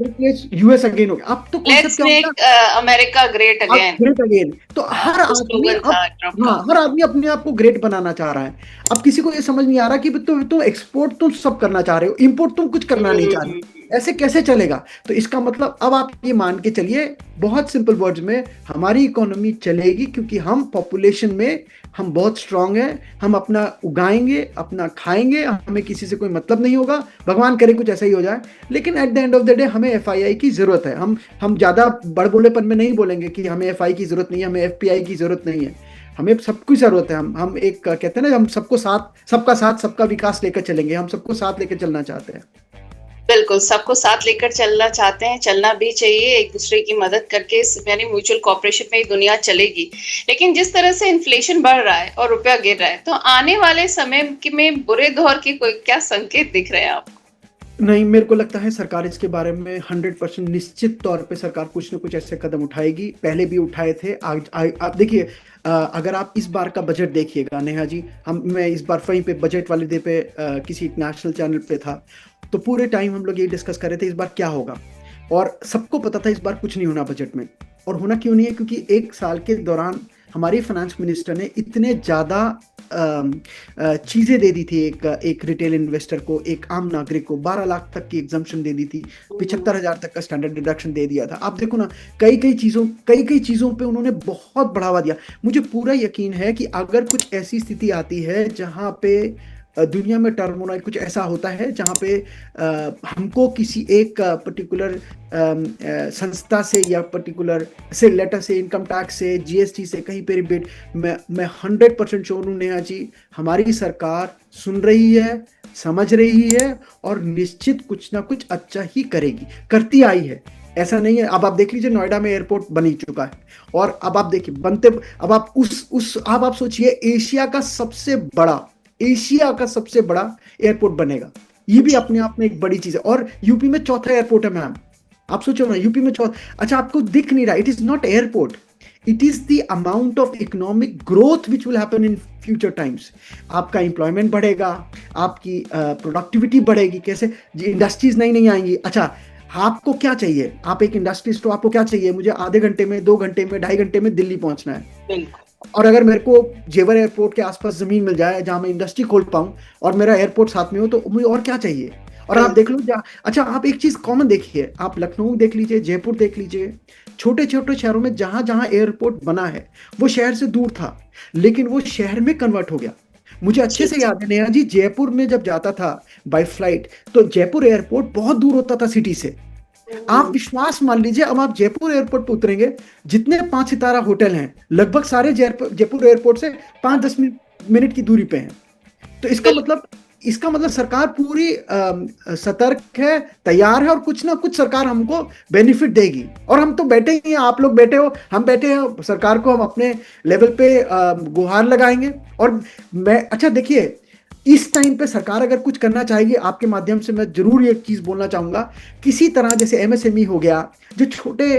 US अगेन हो गया। अब तो let's make America great again, great again. तो हर आदमी हर आदमी अपने आप को ग्रेट बनाना चाह रहा है। अब किसी को ये समझ नहीं आ रहा कि तुम एक्सपोर्ट तुम सब करना चाह रहे हो, इंपोर्ट तुम कुछ करना नहीं चाह रहे, ऐसे कैसे चलेगा? तो इसका मतलब अब आप ये मान के चलिए, बहुत सिंपल वर्ड्स में, हमारी इकोनॉमी चलेगी क्योंकि हम पॉपुलेशन में हम बहुत स्ट्रांग हैं। हम अपना उगाएंगे, अपना खाएंगे, हमें किसी से कोई मतलब नहीं होगा। भगवान करे कुछ ऐसा ही हो जाए, लेकिन at the end of the day हमें FII की जरूरत है। हम ज्यादा बड़बोलेपन में नहीं बोलेंगे कि हमें FI की जरूरत नहीं है, हमें FPI की जरूरत नहीं है, हमें सबकी जरूरत है। हम एक कहते हैं ना, हम सबका साथ सबका विकास लेकर चलेंगे, हम सबको साथ लेकर चलना चाहते हैं। बिल्कुल, सबको साथ लेकर चलना चाहते हैं, चलना भी चाहिए, एक दूसरे की मदद करके यानी म्यूचुअल कोऑपरेशन में ही दुनिया चलेगी। लेकिन जिस तरह से इन्फ्लेशन बढ़ रहा है और रुपया गिर रहा है, तो आने वाले समय में बुरे दौर के कोई क्या संकेत दिख रहे हैं आपको? नहीं, मेरे को लगता है सरकार इसके बारे में 100% निश्चित तौर पे सरकार कुछ न कुछ ऐसे कदम उठाएगी। पहले भी उठाए थे। आप देखिए, अगर आप इस बार का बजट देखिएगा नेहा जी, मैं इस बार वहीं पे बजट वाले डे पे किसी नेशनल चैनल पे था, तो पूरे टाइम हम लोग ये डिस्कस कर रहे थे इस बार क्या होगा, और सबको पता था इस बार कुछ नहीं होना बजट में। और होना क्यों नहीं है? क्योंकि एक साल के दौरान हमारी फाइनेंस मिनिस्टर ने इतने ज़्यादा चीज़ें दे दी थी एक रिटेल इन्वेस्टर को, एक आम नागरिक को 12 लाख तक की एग्जम्पशन दे दी थी, 75,000 तक का स्टैंडर्ड डिडक्शन दे दिया था। आप देखो ना, कई कई चीज़ों पे उन्होंने बहुत बढ़ावा दिया। मुझे पूरा यकीन है कि अगर कुछ ऐसी स्थिति आती है जहाँ पे दुनिया में टर्मोनाइल कुछ ऐसा होता है जहाँ पे हमको किसी एक पर्टिकुलर संस्था से या पर्टिकुलर से लेटर से, इनकम टैक्स से, GST से कहीं पे रिबेट, मैं 100% श्योर हूँ नेहा जी, हमारी सरकार सुन रही है, समझ रही है और निश्चित कुछ ना कुछ अच्छा ही करेगी, करती आई है। ऐसा नहीं है। अब आप देख लीजिए, नोएडा में एयरपोर्ट बन ही चुका है, और अब आप देखिए बनते, अब आप अब आप सोचिए, एशिया का सबसे बड़ा एयरपोर्ट बनेगा। ये भी अपने आप में एक बड़ी चीज है। और यूपी में चौथा एयरपोर्ट है मैम, आप सोचो ना, यूपी में चौथा। अच्छा, आपको दिख नहीं रहा, it is not airport, it is the amount of economic growth which will happen in future times. आपका एम्प्लॉयमेंट बढ़ेगा, आपकी प्रोडक्टिविटी बढ़ेगी। कैसे? इंडस्ट्रीज नई आएंगी। अच्छा, आपको क्या चाहिए? आप एक इंडस्ट्रिस्ट हो, आपको क्या चाहिए? मुझे आधे घंटे में, 2 घंटे में, 2.5 घंटे में दिल्ली पहुंचना है, और अगर मेरे को जेवर एयरपोर्ट के आसपास जमीन मिल जाए जहां मैं इंडस्ट्री खोल पाऊं और मेरा एयरपोर्ट साथ में हो, तो मुझे और क्या चाहिए? और आप देख लो, अच्छा, आप एक चीज कॉमन देखिए, आप लखनऊ देख लीजिए, जयपुर देख लीजिए, छोटे छोटे शहरों में जहां जहां एयरपोर्ट बना है वो शहर से दूर था, लेकिन वो शहर में कन्वर्ट हो गया। मुझे अच्छे से याद है नेहा जी, जयपुर में जब जाता था बाय फ्लाइट, तो जयपुर एयरपोर्ट बहुत दूर होता था सिटी से। आप विश्वास मान लीजिए, अब आप जयपुर एयरपोर्ट पे उतरेंगे, जितने 5 सितारा होटल हैं लगभग सारे जयपुर एयरपोर्ट से 5-10 मिनट की दूरी पे हैं। तो इसका मतलब सरकार पूरी सतर्क है, तैयार है, और कुछ ना कुछ सरकार हमको बेनिफिट देगी। और हम तो बैठे ही हैं, आप लोग बैठे हो, हम बैठे हैं, सरकार को हम अपने लेवल पे गुहार लगाएंगे। और अच्छा देखिए, इस टाइम पे सरकार अगर कुछ करना चाहेगी, आपके माध्यम से मैं जरूर ये चीज बोलना चाहूंगा, किसी तरह जैसे MSME हो गया, जो छोटे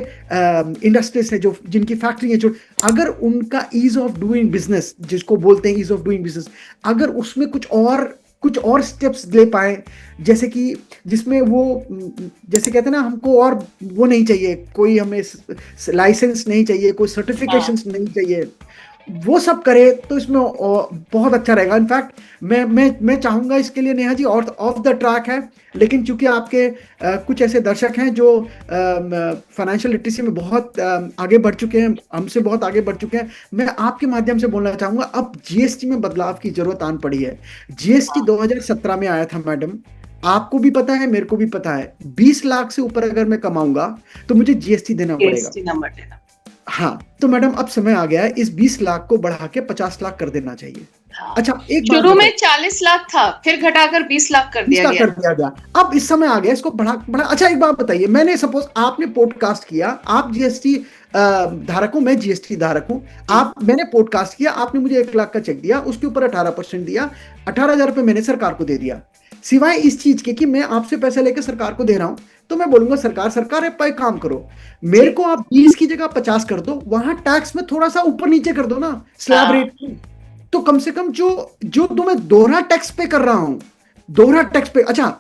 इंडस्ट्रीज है, जो जिनकी फैक्ट्री है, जो अगर उनका ईज ऑफ डूइंग बिजनेस, जिसको बोलते हैं ईज ऑफ डूइंग बिजनेस, अगर उसमें कुछ और स्टेप्स ले पाए, जैसे कि जिसमें वो, जैसे कहते हैं ना, हमको और वो नहीं चाहिए, कोई हमें लाइसेंस नहीं चाहिए, कोई सर्टिफिकेशन नहीं चाहिए, वो सब करे तो इसमें बहुत अच्छा रहेगा। इनफैक्ट मैं चाहूंगा इसके लिए नेहा जी, और ऑफ द ट्रैक है, लेकिन चूंकि आपके कुछ ऐसे दर्शक हैं जो फाइनेंशियल लिटरेसी में बहुत आगे बढ़ चुके हैं, हमसे बहुत आगे बढ़ चुके हैं, मैं आपके माध्यम से बोलना चाहूंगा, अब GST में बदलाव की जरूरत आन पड़ी है। GST 2017 में आया था मैडम, आपको भी पता है, मेरे को भी पता है, 20 लाख से ऊपर अगर मैं कमाऊंगा तो मुझे GST देना पड़ेगा। हाँ, तो मैडम अब समय आ गया है, इस 20 लाख को बढ़ा के 50 लाख कर देना चाहिए। हाँ। अच्छा, एक बात शुरू में बताइए, 40 लाख था, फिर घटाकर 20 लाख कर 20 दिया लाख गया। कर दिया गया। अब इस समय आ गया, इसको बढ़ा बढ़ा। अच्छा, एक बात बताइए, मैंने सपोज आपने पॉडकास्ट किया, आप जीएसटी धारक हूं, मैं जीएसटी धारक हूं। आप मैंने पॉडकास्ट किया, आपने मुझे 1 लाख का चेक दिया, उसके ऊपर 18% दिया, 18,000 रुपये मैंने सरकार को दे दिया। सिवाय इस चीज के कि मैं आपसे पैसे लेकर सरकार को दे रहा हूं, तो मैं बोलूंगा सरकार सरकार है, एक काम करो, मेरे जी। को आप 20 की जगह 50 कर दो, वहां टैक्स में थोड़ा सा ऊपर नीचे कर दो ना, स्लैब हाँ। रेट में। तो कम से कम जो जो तुम्हें दोहरा टैक्स पे कर रहा हूं, दोहरा टैक्स पे। अच्छा,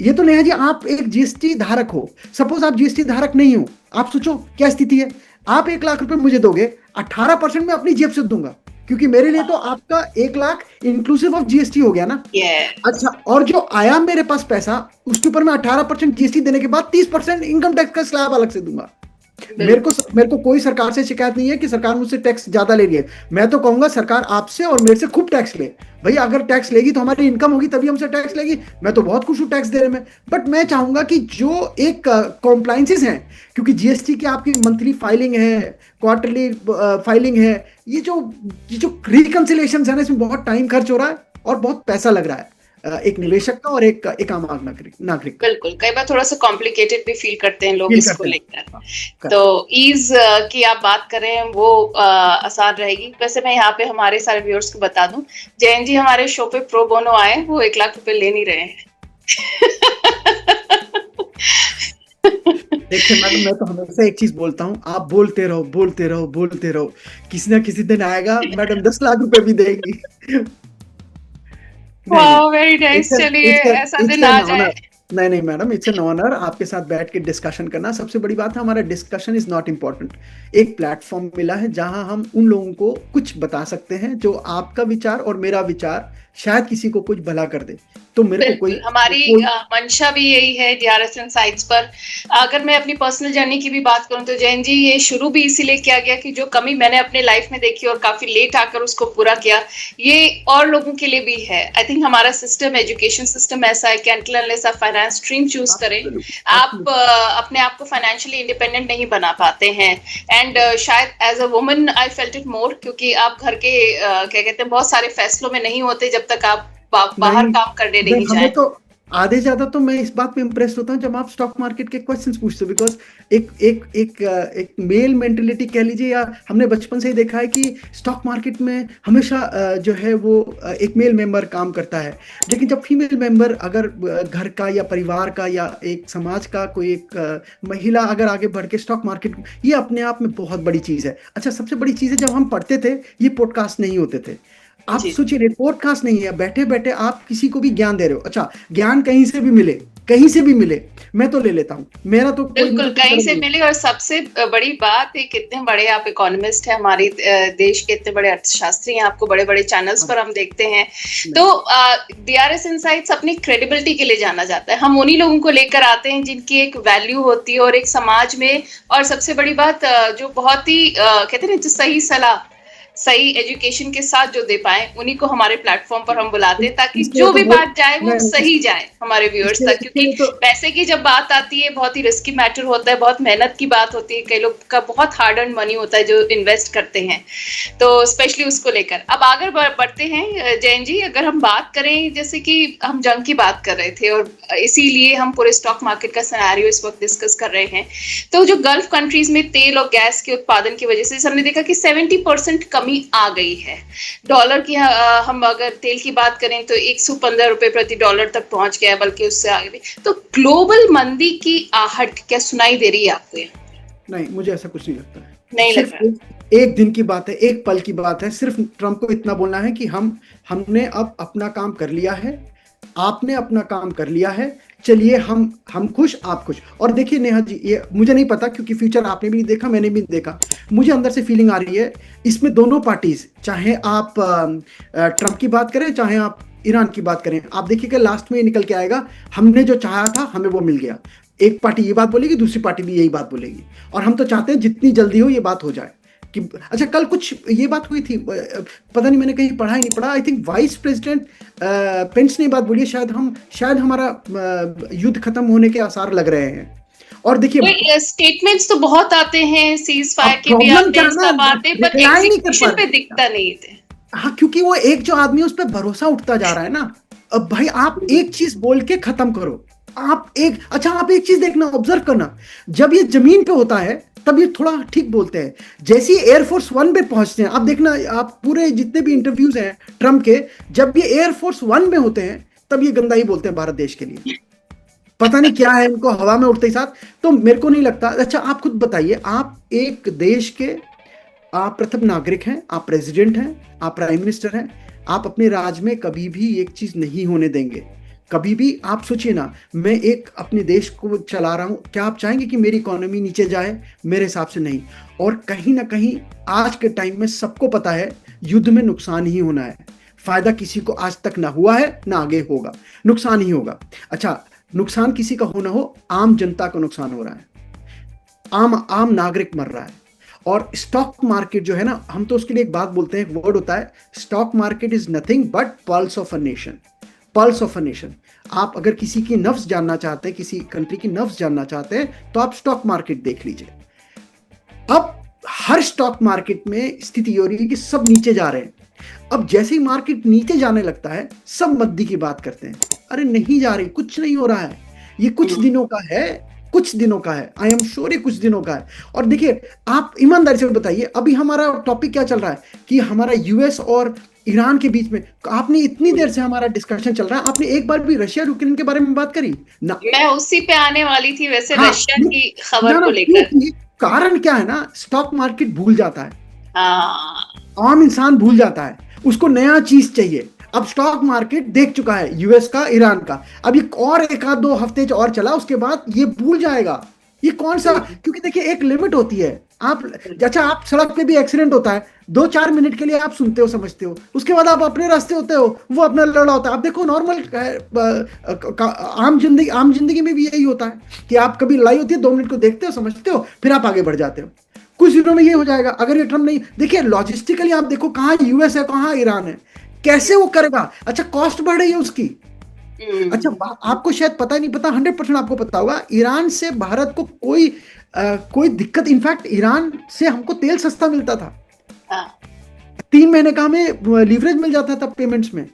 ये तो नेहा जी आप एक जीएसटी धारक हो, सपोज आप जीएसटी धारक नहीं हो, आप सोचो क्या स्थिति है। आप 1 लाख रुपए मुझे दोगे, 18% में अपनी जेब से दूंगा, क्योंकि मेरे लिए तो आपका 1 लाख इंक्लूसिव ऑफ जीएसटी हो गया ना। यस। अच्छा, और जो आया मेरे पास पैसा, उसके ऊपर मैं 18% जीएसटी देने के बाद 30% इनकम टैक्स का स्लैब अलग से दूंगा। मेरे को कोई सरकार से शिकायत नहीं है कि सरकार मुझसे टैक्स ज्यादा ले रही है। मैं तो कहूंगा सरकार आपसे और मेरे से खूब टैक्स ले। भाई अगर टैक्स लेगी तो हमारी इनकम होगी, तभी हमसे टैक्स लेगी। मैं तो बहुत खुश हूं टैक्स देने में। बट मैं चाहूंगा कि जो एक कॉम्प्लाइंसेस हैं, क्योंकि जीएसटी की आपकी मंथली फाइलिंग है, क्वार्टरली फाइलिंग है, ये जो रिकंसिलेशन है ना, इसमें बहुत टाइम खर्च हो रहा है और बहुत पैसा लग रहा है, एक निवेशक का और एक आम नागरिक का। बिल्कुल, कई बार थोड़ा सा कॉम्प्लिकेटेड भी फील करते हैं लोग फील इसको करते हैं। लेकर। हाँ, तो ईज की आप बात कर रहे हैं, वो आसान रहेगी। वैसे मैं यहाँ पे हमारे सारे व्यूअर्स को बता दूं, जैन जी हमारे शो पे प्रो बोनो आए, वो 1 लाख रुपए ले नहीं रहे हैं। देखिए मैडम, मैं तो हमेशा एक चीज बोलता हूँ, आप बोलते रहो बोलते रहो बोलते रहो, किसी ना किसी दिन आएगा मैडम 10 लाख रुपए भी देगी। नहीं नहीं, वाह, वेरी नाइस। इट्स चलिए, ऐसा इट्स दिन एन आ ऑनर। जाए। नहीं नहीं मैडम, इट्स एन ऑनर आपके साथ बैठ के डिस्कशन करना। सबसे बड़ी बात है, हमारा डिस्कशन इज नॉट इम्पोर्टेंट। एक प्लेटफॉर्म मिला है जहां हम उन लोगों को कुछ बता सकते हैं जो आपका विचार और मेरा विचार शायद किसी को कुछ भला कर दे। तो मेरे को बिल्कुल, हमारी मंशा भी यही है डीआरएस इनसाइट्स पर। अगर मैं अपनी पर्सनल जर्नी की भी बात करूं तो जैन जी, ये शुरू भी इसीलिए किया गया कि जो कमी मैंने अपने लाइफ में देखी और काफी लेट आकर उसको पूरा किया, ये और लोगों के लिए भी है। आई थिंक हमारा सिस्टम, एजुकेशन सिस्टम ऐसा है कि अनटिल अनलेस आप फाइनेंस स्ट्रीम चूज करें, आप अपने आप को फाइनेंशियली इंडिपेंडेंट नहीं बना पाते हैं। एंड शायद as a woman I felt it more, क्योंकि आप घर के क्या कहते हैं, बहुत सारे फैसलों में नहीं होते जब तक आप बाहर नहीं, काम करने नहीं हमें जाए। तो आधे ज्यादा तो मैं इस बात पे इम्प्रेस होता हूँ जब आप स्टॉक मार्केट के क्वेश्चंस पूछते हो, बिकॉज एक मेल मेंटेलिटी कह लीजिए, या हमने बचपन से ही देखा है कि स्टॉक मार्केट में हमेशा जो है वो एक मेल मेंबर काम करता है। लेकिन जब फीमेल मेंबर अगर घर का या परिवार का या एक समाज का कोई एक महिला अगर आगे बढ़ के स्टॉक मार्केट, ये अपने आप में बहुत बड़ी चीज है। अच्छा, सबसे बड़ी चीज है, जब हम पढ़ते थे ये पॉडकास्ट नहीं होते थे। आप जी, सोचिए, पॉडकास्ट नहीं है, बैठे बैठे आप किसी को भी ज्ञान दे रहे हो। अच्छा, ज्ञान कहीं से भी मिले, कहीं से भी मिले, मैं तो ले लेता हूँ, मेरा तो कोई बिल्कुल मुझे कोई कहीं फर्क से नहीं। मिले। और सबसे बड़ी बात है, कितने बड़े आप इकोनॉमिस्ट हैं, हमारे देश के इतने बड़े अर्थशास्त्री हैं, आपको बड़े बड़े चैनल्स पर हम देखते हैं। तो डीआरएस इनसाइट्स अपनी क्रेडिबिलिटी के लिए जाना जाता है। हम उन्हीं लोगों को लेकर आते हैं जिनकी एक वैल्यू होती है और एक समाज में। और सबसे बड़ी बात, जो बहुत ही कहते हैं ना, जो सही सलाह, सही एजुकेशन के साथ जो दे पाए, उन्हीं को हमारे प्लेटफॉर्म पर हम बुलाते हैं, ताकि इसके लिए जो तो भी बहुत बात जाए वो नहीं, सही जाए हमारे व्यूअर्स तक। इसके क्योंकि लिए तो पैसे की जब बात आती है, बहुत ही रिस्की मैटर होता है, बहुत मेहनत की बात होती है, कई लोग का बहुत हार्ड अर्न मनी होता है जो इन्वेस्ट करते हैं, तो स्पेशली उसको लेकर। अब आगे बढ़ते हैं जैन जी। अगर हम बात करें, जैसे कि हम जंग की बात कर रहे थे और इसीलिए हम पूरे स्टॉक मार्केट का सिनेरियो इस वक्त डिस्कस कर रहे हैं, तो जो गल्फ कंट्रीज में तेल और गैस के उत्पादन की वजह से हमने देखा कि 70% कमी आ गई है। डॉलर की हम अगर तेल की बात करें तो 115 रुपए प्रति डॉलर तक पहुंच गया है, बल्कि उससे आगे भी। तो ग्लोबल मंदी की आहट क्या सुनाई दे रही है आपको? नहीं, मुझे ऐसा कुछ नहीं लगता है। नहीं लग सिर्फ रहा। एक दिन की बात है, एक पल की बात है। सिर्फ ट्रंप को इतना बोलना है कि हमने अब अपना काम कर लिया है, आपने अपना काम कर लिया है, चलिए हम खुश, आप खुश। और देखिए नेहा जी, ये मुझे नहीं पता क्योंकि फ्यूचर आपने भी नहीं देखा, मैंने भी नहीं देखा। मुझे अंदर से फीलिंग आ रही है, इसमें दोनों पार्टीज, चाहे आप ट्रंप की बात करें चाहे आप ईरान की बात करें, आप देखिएगा लास्ट में निकल के आएगा, हमने जो चाहा था हमें वो मिल गया। एक पार्टी ये बात बोलेगी, दूसरी पार्टी भी यही बात बोलेगी, और हम तो चाहते हैं जितनी जल्दी हो ये बात हो जाए। कि अच्छा, कल कुछ ये बात हुई थी, पता नहीं मैंने कहीं पढ़ा ही नहीं पढ़ा, I think vice president Pence ने बात बोली है, शायद हमारा युद्ध खत्म होने के आसार लग रहे हैं। और देखिए स्टेटमेंट्स तो बहुत आते हैं, सीज फायर अब के भी प्रॉब्लम आते क्या हैं, है ना, सब आते हैं, पर रिप्लाई नहीं कर एग्जीक्यूशन पा पे रहे। दिखता नहीं थे। हाँ, क्योंकि वो एक जो आदमी उस पर भरोसा उठता जा रहा है ना। अब भाई आप एक चीज बोल के खत्म करो। आप एक चीज देखना, ऑब्जर्व करना, जब ये जमीन पे होता है तब ये थोड़ा ठीक बोलते हैं। जैसे ही एयरफोर्स वन पे पहुंचते हैं, आप देखना, आप पूरे जितने भी इंटरव्यूज हैं ट्रम्प के, जब ये एयरफोर्स वन में होते हैं तब ये गंदा ही बोलते हैं भारत देश के लिए। पता नहीं क्या है इनको, हवा में उड़ते ही साथ। तो मेरे को नहीं लगता। अच्छा, आप खुद बताइए, आप एक देश के आप प्रथम नागरिक हैं, आप प्रेसिडेंट हैं, आप प्राइम मिनिस्टर हैं, आप अपने राज्य में कभी भी एक चीज नहीं होने देंगे। कभी भी आप सोचिए ना, मैं एक अपने देश को चला रहा हूं, क्या आप चाहेंगे कि मेरी इकोनॉमी नीचे जाए? मेरे हिसाब से नहीं। और कहीं ना कहीं आज के टाइम में सबको पता है युद्ध में नुकसान ही होना है। फायदा किसी को आज तक ना हुआ है ना आगे होगा, नुकसान ही होगा। अच्छा, नुकसान किसी का हो ना हो, आम जनता को नुकसान हो रहा है, आम नागरिक मर रहा है। और स्टॉक मार्केट जो है ना, हम तो उसके लिए एक बात बोलते हैं, एक वर्ड होता है, stock market is nothing but pulse of a nation. Pulse of a nation. आप अगर किसी की नफ्स जानना चाहते हैं, किसी कंट्री की नफ्स जानना चाहते हैं, तो आप स्टॉक मार्केट देख लीजिए। अब हर स्टॉक मार्केट में स्थिति हो रही है कि सब नीचे जा रहे हैं। अब जैसे ही मार्केट नीचे जाने लगता है, सब मद्दी की बात करते हैं, अरे नहीं जा रही, कुछ नहीं हो रहा है, ये कुछ दिनों का है, कुछ दिनों का है, आई एम श्योर ये कुछ दिनों का है। और देखिए, आप ईमानदारी से बताइए, अभी हमारा टॉपिक क्या चल रहा है कि हमारा यूएस और ईरान के बीच में, आपने इतनी देर से हमारा डिस्कशन चल रहा है, आपने एक बार भी रशिया यूक्रेन के बारे में बात करी ना? मैं उसी पे आने वाली थी वैसे, हाँ, रशिया की खबर ना को लेकर। क्योंकि कारण क्या है ना, स्टॉक मार्केट भूल जाता है, हाँ, आम इंसान भूल जाता है, उसको नया चीज चाहिए। अब स्टॉक मार्केट देख चुका है यूएस का, ईरान का, अब एक आध दो हफ्ते और चला, उसके बाद ये भूल जाएगा ये कौन सा, क्योंकि देखिए एक लिमिट होती है। आप सड़क पे भी एक्सीडेंट होता है, 2-4 मिनट के लिए आप सुनते हो, समझते हो, उसके बाद आप अपने रास्ते होते हो, वो अपना लड़ा होता है। आप देखो नॉर्मल आम जिंदगी में भी यही होता है कि आप कभी लड़ाई होती है, 2 मिनट को देखते हो, समझते हो, फिर आप आगे बढ़ जाते हो। कुछ दिनों में ये हो जाएगा अगर ये ट्रम्प नहीं, देखिए लॉजिस्टिकली आप देखो, कहाँ यूएस है, कहाँ ईरान है, कैसे वो करेगा। अच्छा, कॉस्ट बढ़ रही है उसकी। अच्छा, आपको शायद पता ही नहीं, पता 100% आपको पता होगा, ईरान से भारत को कोई दिक्कत, इनफैक्ट ईरान से हमको तेल सस्ता मिलता था, 3 महीने का हमें लीवरेज मिल जाता था पेमेंट्स में,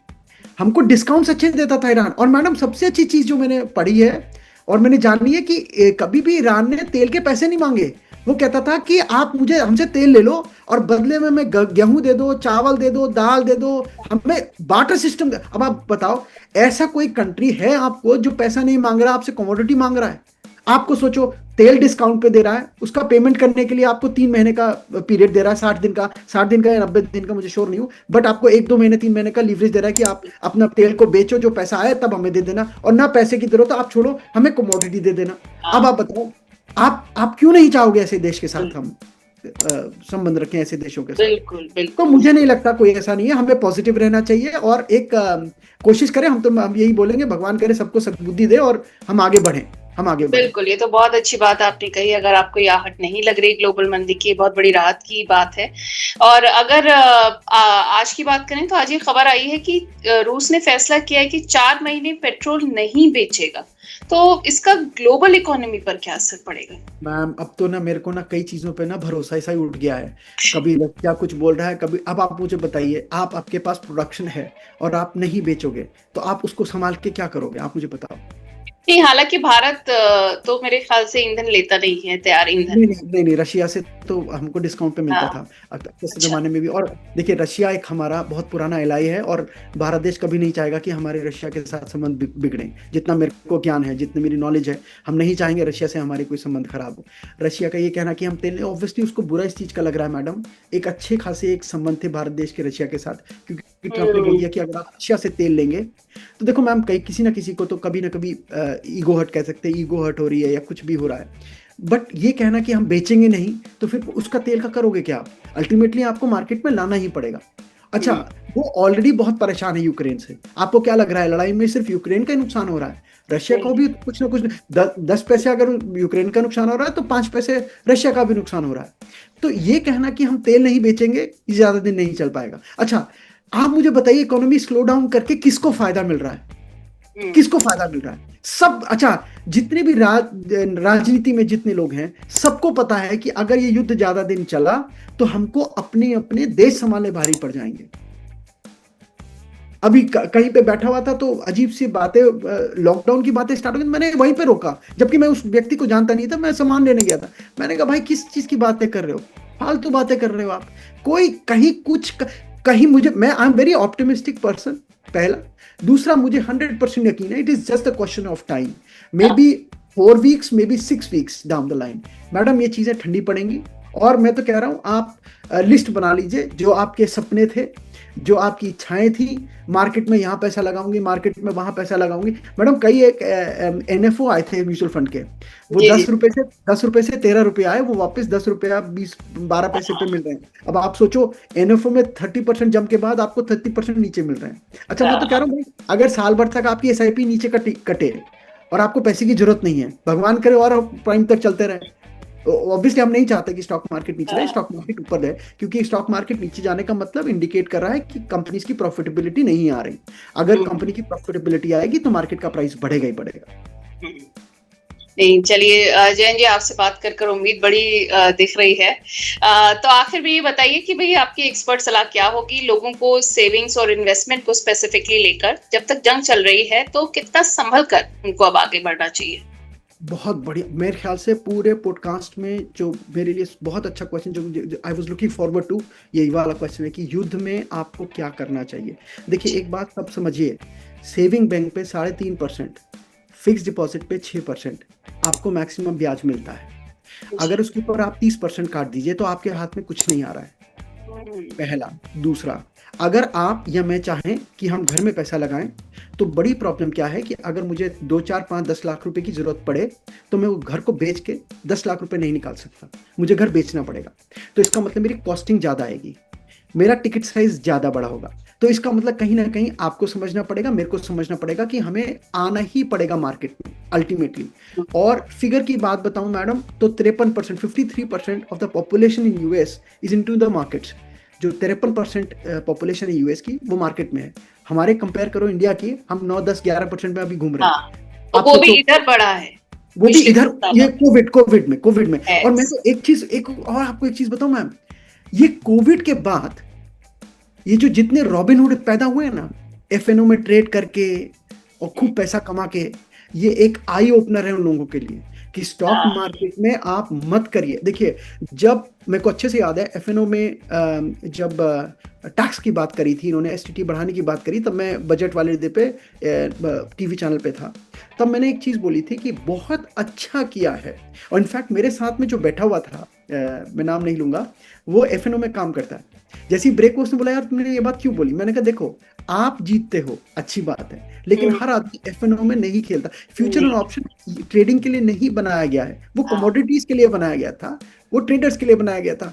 हमको डिस्काउंट्स अच्छे देता था ईरान। और मैडम, सबसे अच्छी चीज जो मैंने पढ़ी है और मैंने जानी है कि कभी भी ईरान ने तेल के पैसे नहीं मांगे। वो कहता था कि आप हमसे तेल ले लो और बदले में मैं गेहूं दे दो, चावल दे दो, दाल दे दो, हमें बार्टर सिस्टम। अब आप बताओ, ऐसा कोई कंट्री है आपको जो पैसा नहीं मांग रहा, आपसे कमोडिटी मांग रहा है? आपको सोचो, तेल डिस्काउंट पे दे रहा है, उसका पेमेंट करने के लिए आपको 3 महीने का पीरियड दे रहा है, 60 दिन का या 90 दिन का, मुझे श्योर नहीं हूं, बट आपको 1-2 महीने 3 महीने का लीवरेज दे रहा है कि आप अपना तेल को बेचो, जो पैसा आए तब हमें दे देना, और ना पैसे की जरूरत तो आप छोड़ो, हमें कमोडिटी दे देना। अब आप बताओ, आप क्यों नहीं चाहोगे ऐसे देश के साथ हम संबंध रखें, ऐसे देशों के साथ? बिल्कुल बिल्कुल। तो मुझे नहीं लगता कोई ऐसा नहीं है, हमें पॉजिटिव रहना चाहिए और एक कोशिश करें। हम यही बोलेंगे, भगवान करे सबको सद्बुद्धि दे और हम आगे बढ़ें, हम आगे बढ़ें। बिल्कुल, ये तो बहुत अच्छी बात आपने कही। अगर आपको ये आहट नहीं लग रही ग्लोबल मंदी की, बहुत बड़ी राहत की बात है। और अगर आज की बात करें तो आज ये खबर आई है कि रूस ने फैसला किया है कि 4 महीने पेट्रोल नहीं बेचेगा। तो इसका ग्लोबल इकोनॉमी पर क्या असर पड़ेगा? मैम, अब तो ना मेरे को ना कई चीजों पे ना भरोसा ऐसा ही उठ गया है। कभी रशिया कुछ बोल रहा है, कभी, अब आप मुझे बताइए, आपके पास प्रोडक्शन है और आप नहीं बेचोगे तो आप उसको संभाल के क्या करोगे? आप मुझे बताओ। नहीं, हालांकि भारत तो मेरे ख्याल से ईंधन लेता नहीं है, तैयार ईंधन। नहीं, रशिया से तो हमको डिस्काउंट पे मिलता था अच्छा। जमाने में भी। और देखिए, रशिया एक हमारा बहुत पुराना एलाई है और भारत देश कभी नहीं चाहेगा कि हमारे रशिया के साथ संबंध बिगड़े। जितना मेरे को ज्ञान है, जितनी मेरी नॉलेज है, हम नहीं चाहेंगे रशिया से हमारे कोई संबंध खराब हो। रशिया का ये कहना कि हम तेल, ऑब्वियसली उसको बुरा इस चीज का लग रहा है मैडम। एक अच्छे खासे एक संबंध थे भारत देश के रशिया के साथ, क्योंकि ट्रम्प ने बोल दिया कि अगर आप रशिया से तेल लेंगे तो देखो मैम, किसी ना किसी को तो कभी ना कभी ईगो हर्ट कह सकते हैं, ईगो हर्ट हो रही है या कुछ भी हो रहा है। बट ये कहना कि हम बेचेंगे नहीं, तो फिर उसका तेल का करोगे क्या आप? अल्टीमेटली आपको मार्केट में लाना ही पड़ेगा। अच्छा, वो ऑलरेडी बहुत परेशान है यूक्रेन से। आपको क्या लग रहा है, लड़ाई में सिर्फ यूक्रेन का ही नुकसान हो रहा है? रशिया को भी कुछ ना कुछ, 10 पैसे अगर यूक्रेन का नुकसान हो रहा है तो 5 पैसे रशिया का भी नुकसान हो रहा है। तो ये कहना कि हम तेल नहीं बेचेंगे, ज्यादा दिन नहीं चल पाएगा। अच्छा, आप मुझे बताइए, इकोनॉमी स्लो डाउन करके किसको फायदा मिल रहा है? किसको फायदा मिल रहा है? सब अच्छा, जितने भी राजनीति में जितने लोग हैं, सबको पता है कि अगर ये युद्ध ज्यादा दिन चला तो हमको अपने अपने देश संभालने भारी पड़ जाएंगे। अभी कहीं पे बैठा हुआ था तो अजीब सी बातें, लॉकडाउन की बातें स्टार्ट हो गई, मैंने वहीं पे रोका, जबकि मैं उस व्यक्ति को जानता नहीं था, मैं सामान लेने गया था। मैंने कहा भाई किस चीज की बातें कर रहे हो, फालतू बातें कर रहे हो आप, कोई कहीं कुछ कहीं मुझे, मैं I am very optimistic person, पहला। दूसरा, मुझे 100% यकीन है, it is just a question of time, may be 4 weeks, may be 6 weeks down the line, madam ये चीजें ठंडी पड़ेंगी। और मैं तो कह रहा हूं, आप लिस्ट बना लीजिए, जो आपके सपने थे, जो आपकी इच्छाएं थी, मार्केट में यहाँ पैसा लगाऊंगी, मार्केट में वहां पैसा लगाऊंगी। मैडम कई एक एनएफओ आए थे म्यूचुअल फंड के, वो 10 रुपए से 13 रुपए आए, वो वापस 10 रुपया 20-12 पैसे पे मिल रहे हैं। अब आप सोचो, एनएफओ में 30% जम के बाद आपको 30% नीचे मिल रहे हैं। अच्छा, मैं तो कह रहा हूँ भाई, अगर साल भर तक आपकी एसआईपी नीचे कटे और आपको पैसे की जरूरत नहीं है, भगवान करे और प्राइम तक चलते रहे, ऑब्वियसली हम नहीं चाहते कि स्टॉक मार्केट नीचे जाए, स्टॉक मार्केट ऊपर जाए, क्योंकि स्टॉक मार्केट नीचे जाने का मतलब इंडिकेट कर रहा है कि कंपनीज की प्रॉफिटेबिलिटी नहीं आ रही। अगर कंपनी की प्रॉफिटेबिलिटी आएगी तो मार्केट का प्राइस बढ़ेगा ही बढ़ेगा। नहीं, चलिए जयन जी, आपसे बात कर उम्मीद बड़ी दिख रही है। तो आखिर में ये बताइए कि भाई आपकी एक्सपर्ट सलाह क्या होगी लोगों को सेविंग्स और इन्वेस्टमेंट को स्पेसिफिकली लेकर, जब तक जंग चल रही है तो कितना संभल कर उनको अब आगे बढ़ना चाहिए? बहुत बढ़िया, मेरे ख्याल से पूरे पॉडकास्ट में जो मेरे लिए बहुत अच्छा क्वेश्चन, जो I was looking forward to, यही वाला क्वेश्चन है कि युद्ध में आपको क्या करना चाहिए। देखिए, एक बात सब समझिए, सेविंग बैंक पे 3.5%, फिक्स डिपॉजिट पे 6% आपको मैक्सिमम ब्याज मिलता है। अगर उसके ऊपर आप 30% काट दीजिए तो आपके हाथ में कुछ नहीं आ रहा है, पहला। दूसरा, अगर आप या मैं चाहें कि हम घर में पैसा लगाएं, तो बड़ी प्रॉब्लम क्या है कि अगर मुझे 2, 4, 5, 10 लाख रुपए की जरूरत पड़े तो मैं वो घर को बेच के 10 लाख रुपए नहीं निकाल सकता, मुझे घर बेचना पड़ेगा। तो इसका मतलब मेरी कॉस्टिंग ज्यादा आएगी, मेरा टिकट साइज ज्यादा बड़ा होगा। तो इसका मतलब कहीं ना कहीं आपको समझना पड़ेगा, मेरे को समझना पड़ेगा कि हमें आना ही पड़ेगा मार्केट में अल्टीमेटली। और फिगर की बात बताऊं मैडम, तो 53%, 53% of the population in US is into the markets. जो 53% पॉपुलेशन है यूएस की, वो मार्केट में है। हमारे कंपेयर करो इंडिया की, हम 9, 10, 11% में अभी घूम रहे हैं। तो वो भी इधर बढ़ा है, वो भी इधर, ये कोविड में। और मैं तो एक और आपको एक चीज बताऊं मैम, ये कोविड के बाद ये जो जितने रॉबिनहुड पैदा हुए ना, एफएनओ में ट्रेड करके और खूब पैसा कमा के, ये एक आई ओपनर है उन लोगों के लिए कि स्टॉक मार्केट में आप मत करिए। देखिए, जब मेरे को अच्छे से याद है, एफएनओ में जब टैक्स की बात करी थी इन्होंने, एसटीटी बढ़ाने की बात करी, तब मैं बजट वाले डे पे टीवी चैनल पे था। तब मैंने एक चीज बोली थी कि बहुत अच्छा किया है। और इनफैक्ट मेरे साथ में जो बैठा हुआ था, मैं नाम नहीं लूंगा, वो एफएनओ में काम करता है। जैसे ही ब्रेक उसने बोला, यार तुमने ये बात क्यों बोली? मैंने कहा देखो, आप जीतते हो, अच्छी बात है, लेकिन हर आदमी एफएनओ में नहीं खेलता। फ्यूचर और ऑप्शन ट्रेडिंग के लिए नहीं बनाया गया है, वो कमोडिटीज के लिए बनाया गया था, वो ट्रेडर्स के लिए बनाया गया था।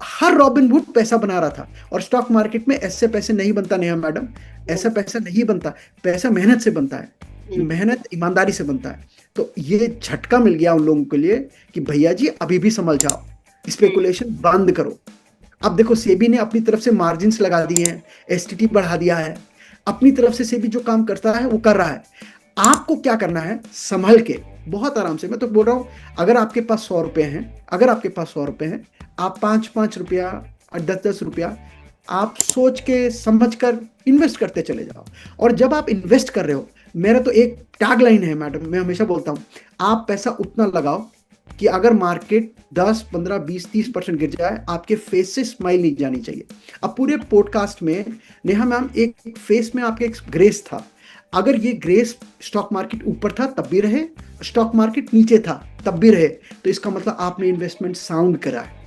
हर रॉबिनहुड पैसा बना रहा था। और स्टॉक मार्केट में ऐसे पैसे नहीं बनता नेहा मैडम, ऐसा पैसा नहीं बनता। पैसा मेहनत से बनता है, मेहनत ईमानदारी से बनता है। तो ये झटका मिल गया उन लोगों के लिए कि भैया जी अभी भी संभल जाओ, स्पेकुलेशन बंद करो। अब देखो, सेबी ने अपनी तरफ से मार्जिन्स लगा दिए हैं, एसटीटी बढ़ा दिया है, अपनी तरफ से सेबी जो काम करता है वो कर रहा है। आपको क्या करना है, संभल के, बहुत आराम से। मैं तो बोल रहा हूं, अगर आपके पास 100 रुपए हैं, आप 5-5 रुपया और 10-10 रुपया आप सोच के समझ कर इन्वेस्ट करते चले जाओ। और जब आप इन्वेस्ट कर रहे हो, मेरा तो एक टैग लाइन है मैडम, मैं हमेशा बोलता हूं, आप पैसा उतना लगाओ कि अगर मार्केट 10, 15, 20, 30% गिर जाए, आपके फेस से स्माइल नहीं जानी चाहिए। अब पूरे पॉडकास्ट में नेहा मैम, एक फेस में आपके एक ग्रेस था। अगर ये ग्रेस स्टॉक मार्केट ऊपर था तब भी रहे, स्टॉक मार्केट नीचे था तब भी रहे, तो इसका मतलब आपने इन्वेस्टमेंट साउंड करा है।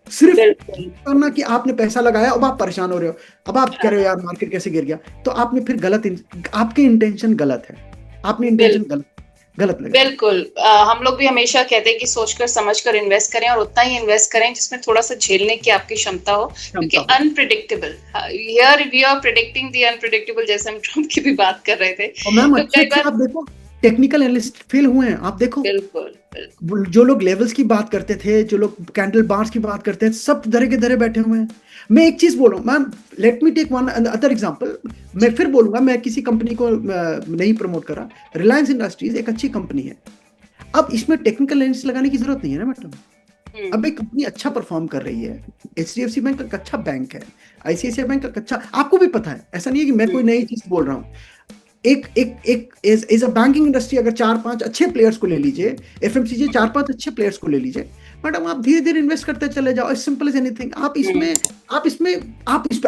सिर्फ करना कि आपने पैसा लगाया, अब आप परेशान हो रहे हो, अब आप कह रहे हो यार मार्केट कैसे गिर गया, तो आपने फिर आपके इंटेंशन गलत है, आपने इंटेंशन गलत लगा। बिल्कुल, हम लोग भी हमेशा कहते हैं कि सोचकर समझकर इन्वेस्ट करें, और उतना ही इन्वेस्ट करें जिसमें थोड़ा सा झेलने की आपकी क्षमता हो, क्योंकि unpredictable, here we are predicting the unpredictable, जैसे हम ट्रम्प की भी बात कर रहे थे। और मैम, अच्छे आप देखो, टेक्निकल एनालिस्ट फेल हुए हैं, आप देखो। बिल्कुल बिल्कुल। जो लोग लेवल्स की बात करते थे, जो लोग कैंडल बार्स की बात करते हैं, सब धरे के धरे बैठे हुए हैं। मैं एक चीज बोल रहा हूँ ma'am, let me take one other example. मैं फिर बोलूंगा, मैं किसी कंपनी को नहीं प्रमोट कर रहा। रिलायंस इंडस्ट्रीज एक अच्छी कंपनी है। अब इसमें टेक्निकल एनालिस्ट लगाने की जरूरत नहीं है ना मैडम। अब एक कंपनी अच्छा परफॉर्म कर रही है, HDFC बैंक एक अच्छा बैंक है, ICICI बैंक एक अच्छा, आपको भी पता है, ऐसा नहीं है कि मैं कोई नई चीज बोल रहा हूँ। एक एक एक एज अ बैंकिंग इंडस्ट्री अगर 4-5 अच्छे प्लेयर्स को ले लीजिए, FMCG 4-5 अच्छे प्लेयर्स को ले लीजिए मैडम, आप धीरे धीरे इन्वेस्ट करते चले जाओ, एज सिंपल एज एनीथिंग।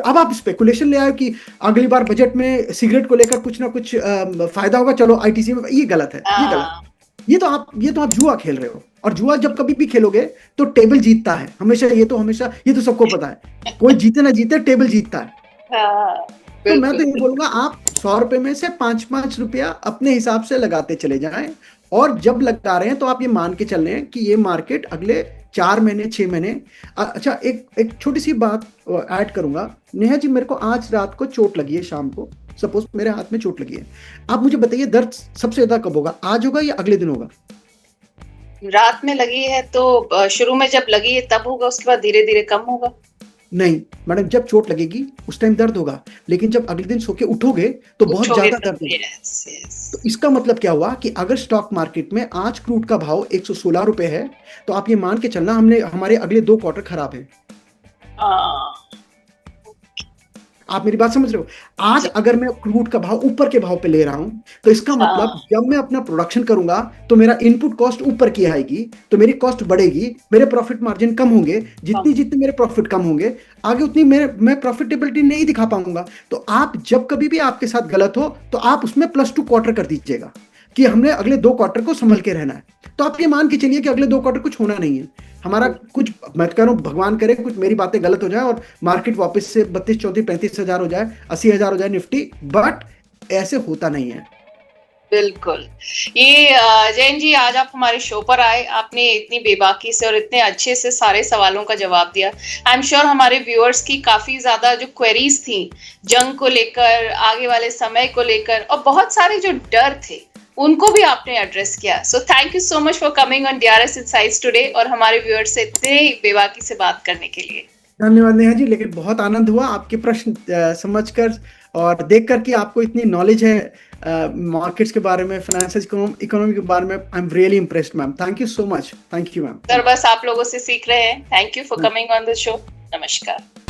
आप स्पेकुलेशन ले आए कि अगली बार बजट में सिगरेट को लेकर कुछ ना कुछ फायदा होगा, चलो ITC में, ये गलत है, ये गलत। ये तो आप जुआ खेल रहे हो, और जुआ जब कभी भी खेलोगे तो टेबल जीतता है हमेशा, ये तो सबको पता है, कोई जीते ना जीते टेबल जीतता है। तो मैं तो ये बोलूंगा, आप 100 रुपए में से 5-5 रुपया अपने हिसाब से लगाते चले जाएं, और जब लगा रहे हैं तो आप ये मान के चल रहे हैं कि ये मार्केट अगले 4 महीने 6 महीने। अच्छा, एक छोटी सी बात ऐड करूंगा। नेहा जी, मेरे को आज रात को चोट लगी है, शाम को सपोज मेरे हाथ में चोट लगी है। आप मुझे बताइए, दर्द सबसे ज्यादा कब होगा, आज होगा या अगले दिन होगा? रात में लगी है तो शुरू में जब लगी है तब होगा, उसके बाद धीरे धीरे कम होगा। नहीं मैडम, जब चोट लगेगी उस टाइम दर्द होगा, लेकिन जब अगले दिन सो के उठोगे तो बहुत ज्यादा दर्द होगा। तो इसका मतलब क्या हुआ कि अगर स्टॉक मार्केट में आज क्रूड का भाव 116 रुपए है, तो आप ये मान के चलना हमारे अगले 2 क्वार्टर खराब है। आप मेरी बात समझ रहे हो? आज अगर मैं क्रूड का भाव ऊपर के भाव पे ले रहा हूं, तो इसका मतलब जब मैं अपना प्रोडक्शन करूंगा तो मेरा इनपुट कॉस्ट ऊपर की आएगी, तो मेरी कॉस्ट बढ़ेगी, मेरे प्रॉफिट मार्जिन कम होंगे। जितने मेरे प्रॉफिट कम होंगे आगे, उतनी मैं प्रॉफिटेबिलिटी नहीं दिखा पाऊंगा। तो आप जब कभी भी आपके साथ गलत हो तो आप उसमें +2 क्वार्टर कर दीजिएगा कि हमने अगले 2 क्वार्टर को संभल के रहना है। तो आप ये मान के चलिए कि अगले 2 क्वार्टर कुछ होना नहीं है हमारा। कुछ मैं कह रहा हूं, भगवान करे कुछ मेरी बातें गलत हो जाए और मार्केट वापस से 32, 34, 35 हजार हो जाए, 80 हजार हो जाए निफ्टी, बट ऐसे होता नहीं है। बिल्कुल। ये जैन जी, आज आप हमारे शो पर आए, आपने इतनी बेबाकी से और इतने अच्छे से सारे सवालों का जवाब दिया। आई एम श्योर हमारे व्यूअर्स की काफी ज्यादा जो क्वेरीज थी, जंग को लेकर, आगे वाले समय को लेकर, और बहुत सारे जो डर थे, उनको भी आपने एड्रेस किया। So thank you so much for coming on DRS insights today, और हमारे व्यूअर्स से इतने बेबाकी से बात करने के लिए। धन्यवाद नेहा जी, लेकिन बहुत आनंद हुआ आपके प्रश्न समझकर और देखकर कि आपको इतनी नॉलेज है मार्केट्स के बारे में, फाइनेंशियल इकोनॉमी के बारे में। I am really impressed ma'am, thank you so much. Thank you ma'am. Sir, बस आप लोगों से सीख रहे हैं। Thank you for coming on the show. नमस्कार।